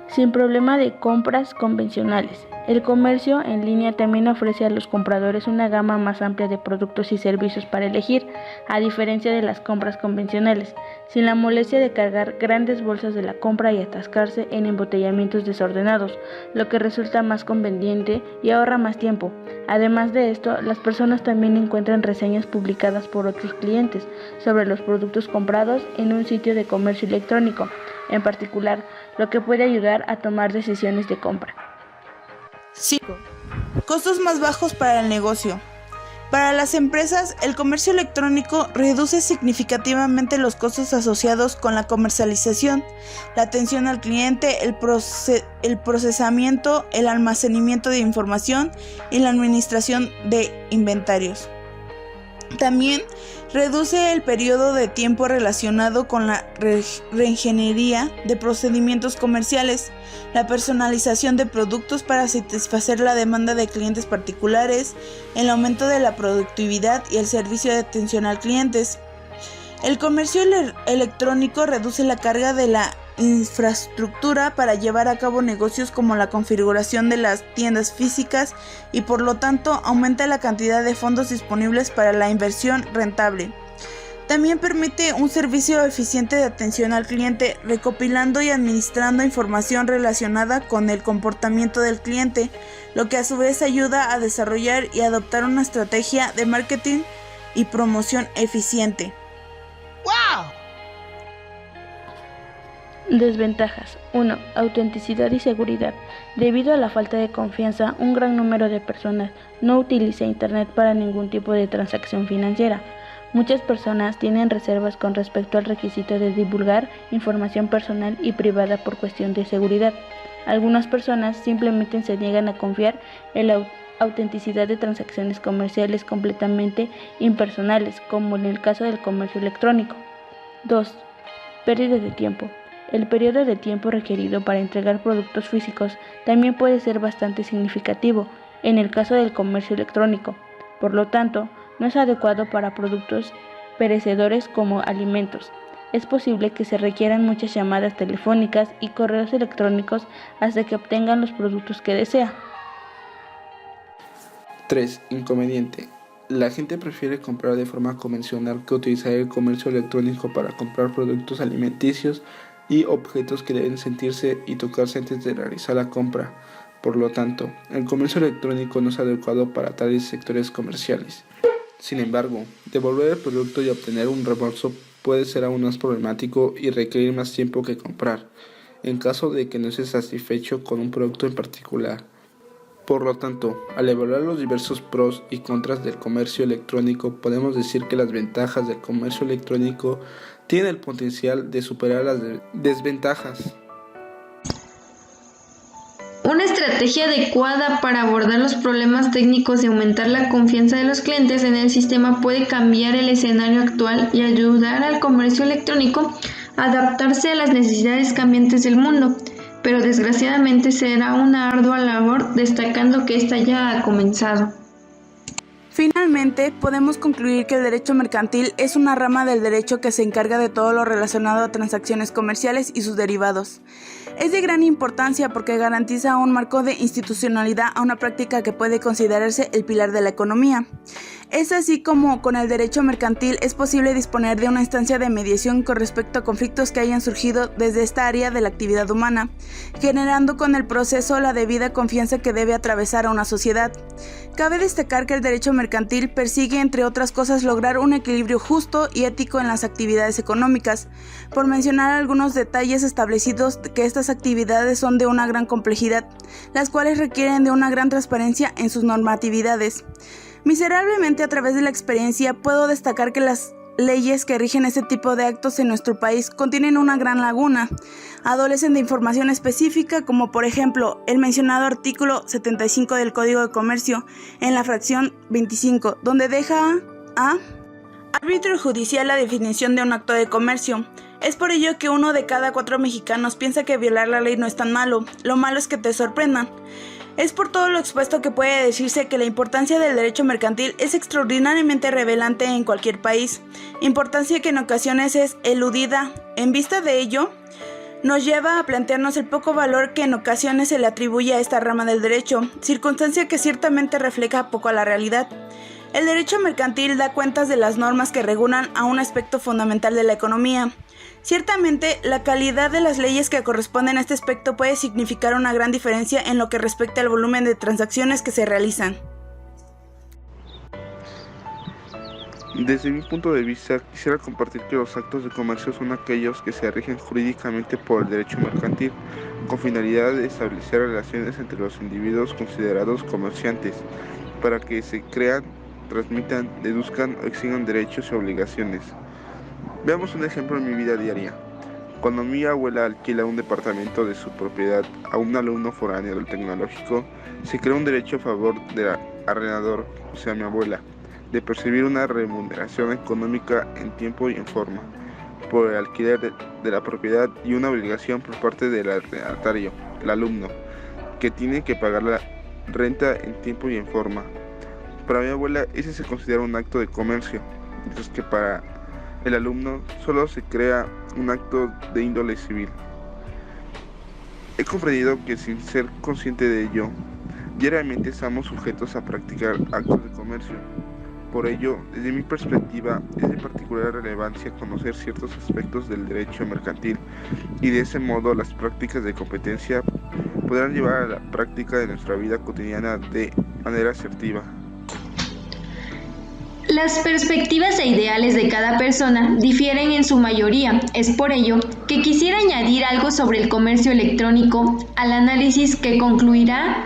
Sin problema de compras convencionales. El comercio en línea también ofrece a los compradores una gama más amplia de productos y servicios para elegir, a diferencia de las compras convencionales, sin la molestia de cargar grandes bolsas de la compra y atascarse en embotellamientos desordenados, lo que resulta más conveniente y ahorra más tiempo. Además de esto, las personas también encuentran reseñas publicadas por otros clientes sobre los productos comprados en un sitio de comercio electrónico, en particular, lo que puede ayudar a tomar decisiones de compra. 5. Costos más bajos para el negocio. Para las empresas, el comercio electrónico reduce significativamente los costos asociados con la comercialización, la atención al cliente, el procesamiento, el almacenamiento de información y la administración de inventarios. También reduce el periodo de tiempo relacionado con la reingeniería de procedimientos comerciales, la personalización de productos para satisfacer la demanda de clientes particulares, el aumento de la productividad y el servicio de atención al clientes. El comercio electrónico reduce la carga de la infraestructura para llevar a cabo negocios como la configuración de las tiendas físicas y por lo tanto aumenta la cantidad de fondos disponibles para la inversión rentable. También permite un servicio eficiente de atención al cliente, recopilando y administrando información relacionada con el comportamiento del cliente, lo que a su vez ayuda a desarrollar y adoptar una estrategia de marketing y promoción eficiente. ¡Wow! Desventajas. 1. Autenticidad y seguridad. Debido a la falta de confianza, un gran número de personas no utiliza Internet para ningún tipo de transacción financiera. Muchas personas tienen reservas con respecto al requisito de divulgar información personal y privada por cuestión de seguridad. Algunas personas simplemente se niegan a confiar en la autenticidad de transacciones comerciales completamente impersonales, como en el caso del comercio electrónico. 2. Pérdida de tiempo. El periodo de tiempo requerido para entregar productos físicos también puede ser bastante significativo en el caso del comercio electrónico. Por lo tanto, no es adecuado para productos perecedores como alimentos. Es posible que se requieran muchas llamadas telefónicas y correos electrónicos hasta que obtengan los productos que desea. 3. Inconveniente. La gente prefiere comprar de forma convencional que utilizar el comercio electrónico para comprar productos alimenticios y objetos que deben sentirse y tocarse antes de realizar la compra. Por lo tanto, el comercio electrónico no es adecuado para tales sectores comerciales. Sin embargo, devolver el producto y obtener un reembolso puede ser aún más problemático y requerir más tiempo que comprar, en caso de que no esté satisfecho con un producto en particular. Por lo tanto, al evaluar los diversos pros y contras del comercio electrónico, podemos decir que las ventajas del comercio electrónico tienen el potencial de superar las desventajas. Una estrategia adecuada para abordar los problemas técnicos y aumentar la confianza de los clientes en el sistema puede cambiar el escenario actual y ayudar al comercio electrónico a adaptarse a las necesidades cambiantes del mundo, pero desgraciadamente será una ardua labor, destacando que esta ya ha comenzado. Finalmente, podemos concluir que el derecho mercantil es una rama del derecho que se encarga de todo lo relacionado a transacciones comerciales y sus derivados. Es de gran importancia porque garantiza un marco de institucionalidad a una práctica que puede considerarse el pilar de la economía. Es así como con el derecho mercantil es posible disponer de una instancia de mediación con respecto a conflictos que hayan surgido desde esta área de la actividad humana, generando con el proceso la debida confianza que debe atravesar a una sociedad. Cabe destacar que el derecho mercantil persigue, entre otras cosas, lograr un equilibrio justo y ético en las actividades económicas. Por mencionar algunos detalles establecidos, que estas actividades son de una gran complejidad, las cuales requieren de una gran transparencia en sus normatividades. Miserablemente, a través de la experiencia, puedo destacar que las leyes que rigen este tipo de actos en nuestro país contienen una gran laguna. Adolecen de información específica, como por ejemplo el mencionado artículo 75 del Código de Comercio en la fracción 25, donde deja a árbitro judicial la definición de un acto de comercio. Es por ello que 1 de cada 4 mexicanos piensa que violar la ley no es tan malo. Lo malo es que te sorprendan. Es por todo lo expuesto que puede decirse que la importancia del derecho mercantil es extraordinariamente relevante en cualquier país, importancia que en ocasiones es eludida. En vista de ello, nos lleva a plantearnos el poco valor que en ocasiones se le atribuye a esta rama del derecho, circunstancia que ciertamente refleja poco a la realidad. El derecho mercantil da cuentas de las normas que regulan a un aspecto fundamental de la economía. Ciertamente, la calidad de las leyes que corresponden a este aspecto puede significar una gran diferencia en lo que respecta al volumen de transacciones que se realizan. Desde mi punto de vista, quisiera compartir que los actos de comercio son aquellos que se rigen jurídicamente por el derecho mercantil, con finalidad de establecer relaciones entre los individuos considerados comerciantes, para que se crean, transmitan, deduzcan o exijan derechos y obligaciones. Veamos un ejemplo en mi vida diaria. Cuando mi abuela alquila un departamento de su propiedad a un alumno foráneo del tecnológico, se crea un derecho a favor del arrendador, o sea mi abuela, de percibir una remuneración económica en tiempo y en forma por el alquiler de la propiedad, y una obligación por parte del arrendatario, el alumno, que tiene que pagar la renta en tiempo y en forma. Para mi abuela ese se considera un acto de comercio, mientras que para el alumno solo se crea un acto de índole civil. He comprendido que sin ser consciente de ello, diariamente estamos sujetos a practicar actos de comercio. Por ello, desde mi perspectiva, es de particular relevancia conocer ciertos aspectos del derecho mercantil, y de ese modo las prácticas de competencia podrán llevar a la práctica de nuestra vida cotidiana de manera asertiva. Las perspectivas e ideales de cada persona difieren en su mayoría. Es por ello que quisiera añadir algo sobre el comercio electrónico al análisis que concluirá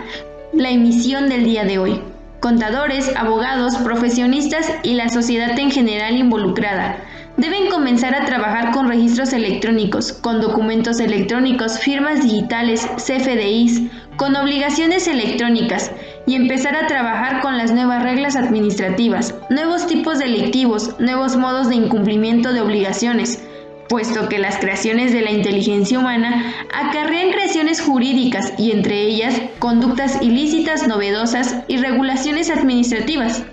la emisión del día de hoy. Contadores, abogados, profesionistas y la sociedad en general involucrada deben comenzar a trabajar con registros electrónicos, con documentos electrónicos, firmas digitales, CFDIs, con obligaciones electrónicas, y empezar a trabajar con las nuevas reglas administrativas, nuevos tipos delictivos, nuevos modos de incumplimiento de obligaciones, puesto que las creaciones de la inteligencia humana acarrean creaciones jurídicas y entre ellas conductas ilícitas novedosas y regulaciones administrativas.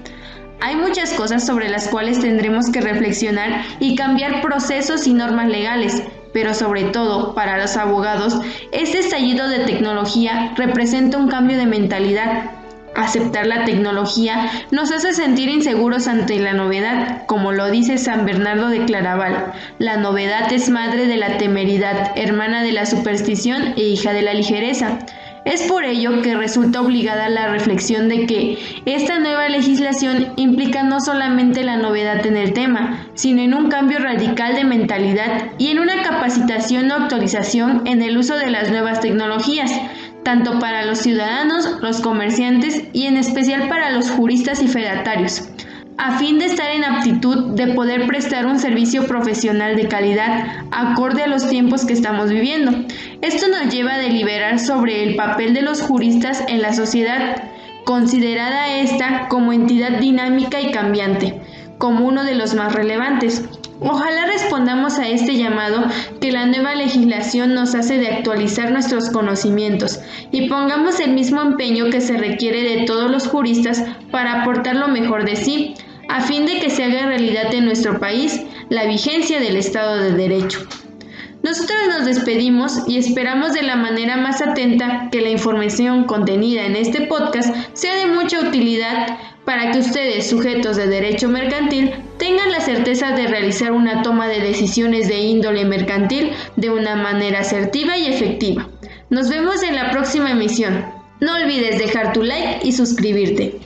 Hay muchas cosas sobre las cuales tendremos que reflexionar y cambiar procesos y normas legales, pero sobre todo para los abogados, este estallido de tecnología representa un cambio de mentalidad. Aceptar la tecnología nos hace sentir inseguros ante la novedad, como lo dice San Bernardo de Claraval. La novedad es madre de la temeridad, hermana de la superstición e hija de la ligereza. Es por ello que resulta obligada la reflexión de que esta nueva legislación implica no solamente la novedad en el tema, sino en un cambio radical de mentalidad y en una capacitación o actualización en el uso de las nuevas tecnologías, tanto para los ciudadanos, los comerciantes y en especial para los juristas y fedatarios, a fin de estar en aptitud de poder prestar un servicio profesional de calidad acorde a los tiempos que estamos viviendo. Esto nos lleva a deliberar sobre el papel de los juristas en la sociedad, considerada esta como entidad dinámica y cambiante, como uno de los más relevantes. Ojalá respondamos a este llamado que la nueva legislación nos hace de actualizar nuestros conocimientos y pongamos el mismo empeño que se requiere de todos los juristas para aportar lo mejor de sí, a fin de que se haga realidad en nuestro país la vigencia del Estado de Derecho. Nosotros nos despedimos y esperamos de la manera más atenta que la información contenida en este podcast sea de mucha utilidad para que ustedes, sujetos de derecho mercantil, tengan la certeza de realizar una toma de decisiones de índole mercantil de una manera asertiva y efectiva. Nos vemos en la próxima emisión. No olvides dejar tu like y suscribirte.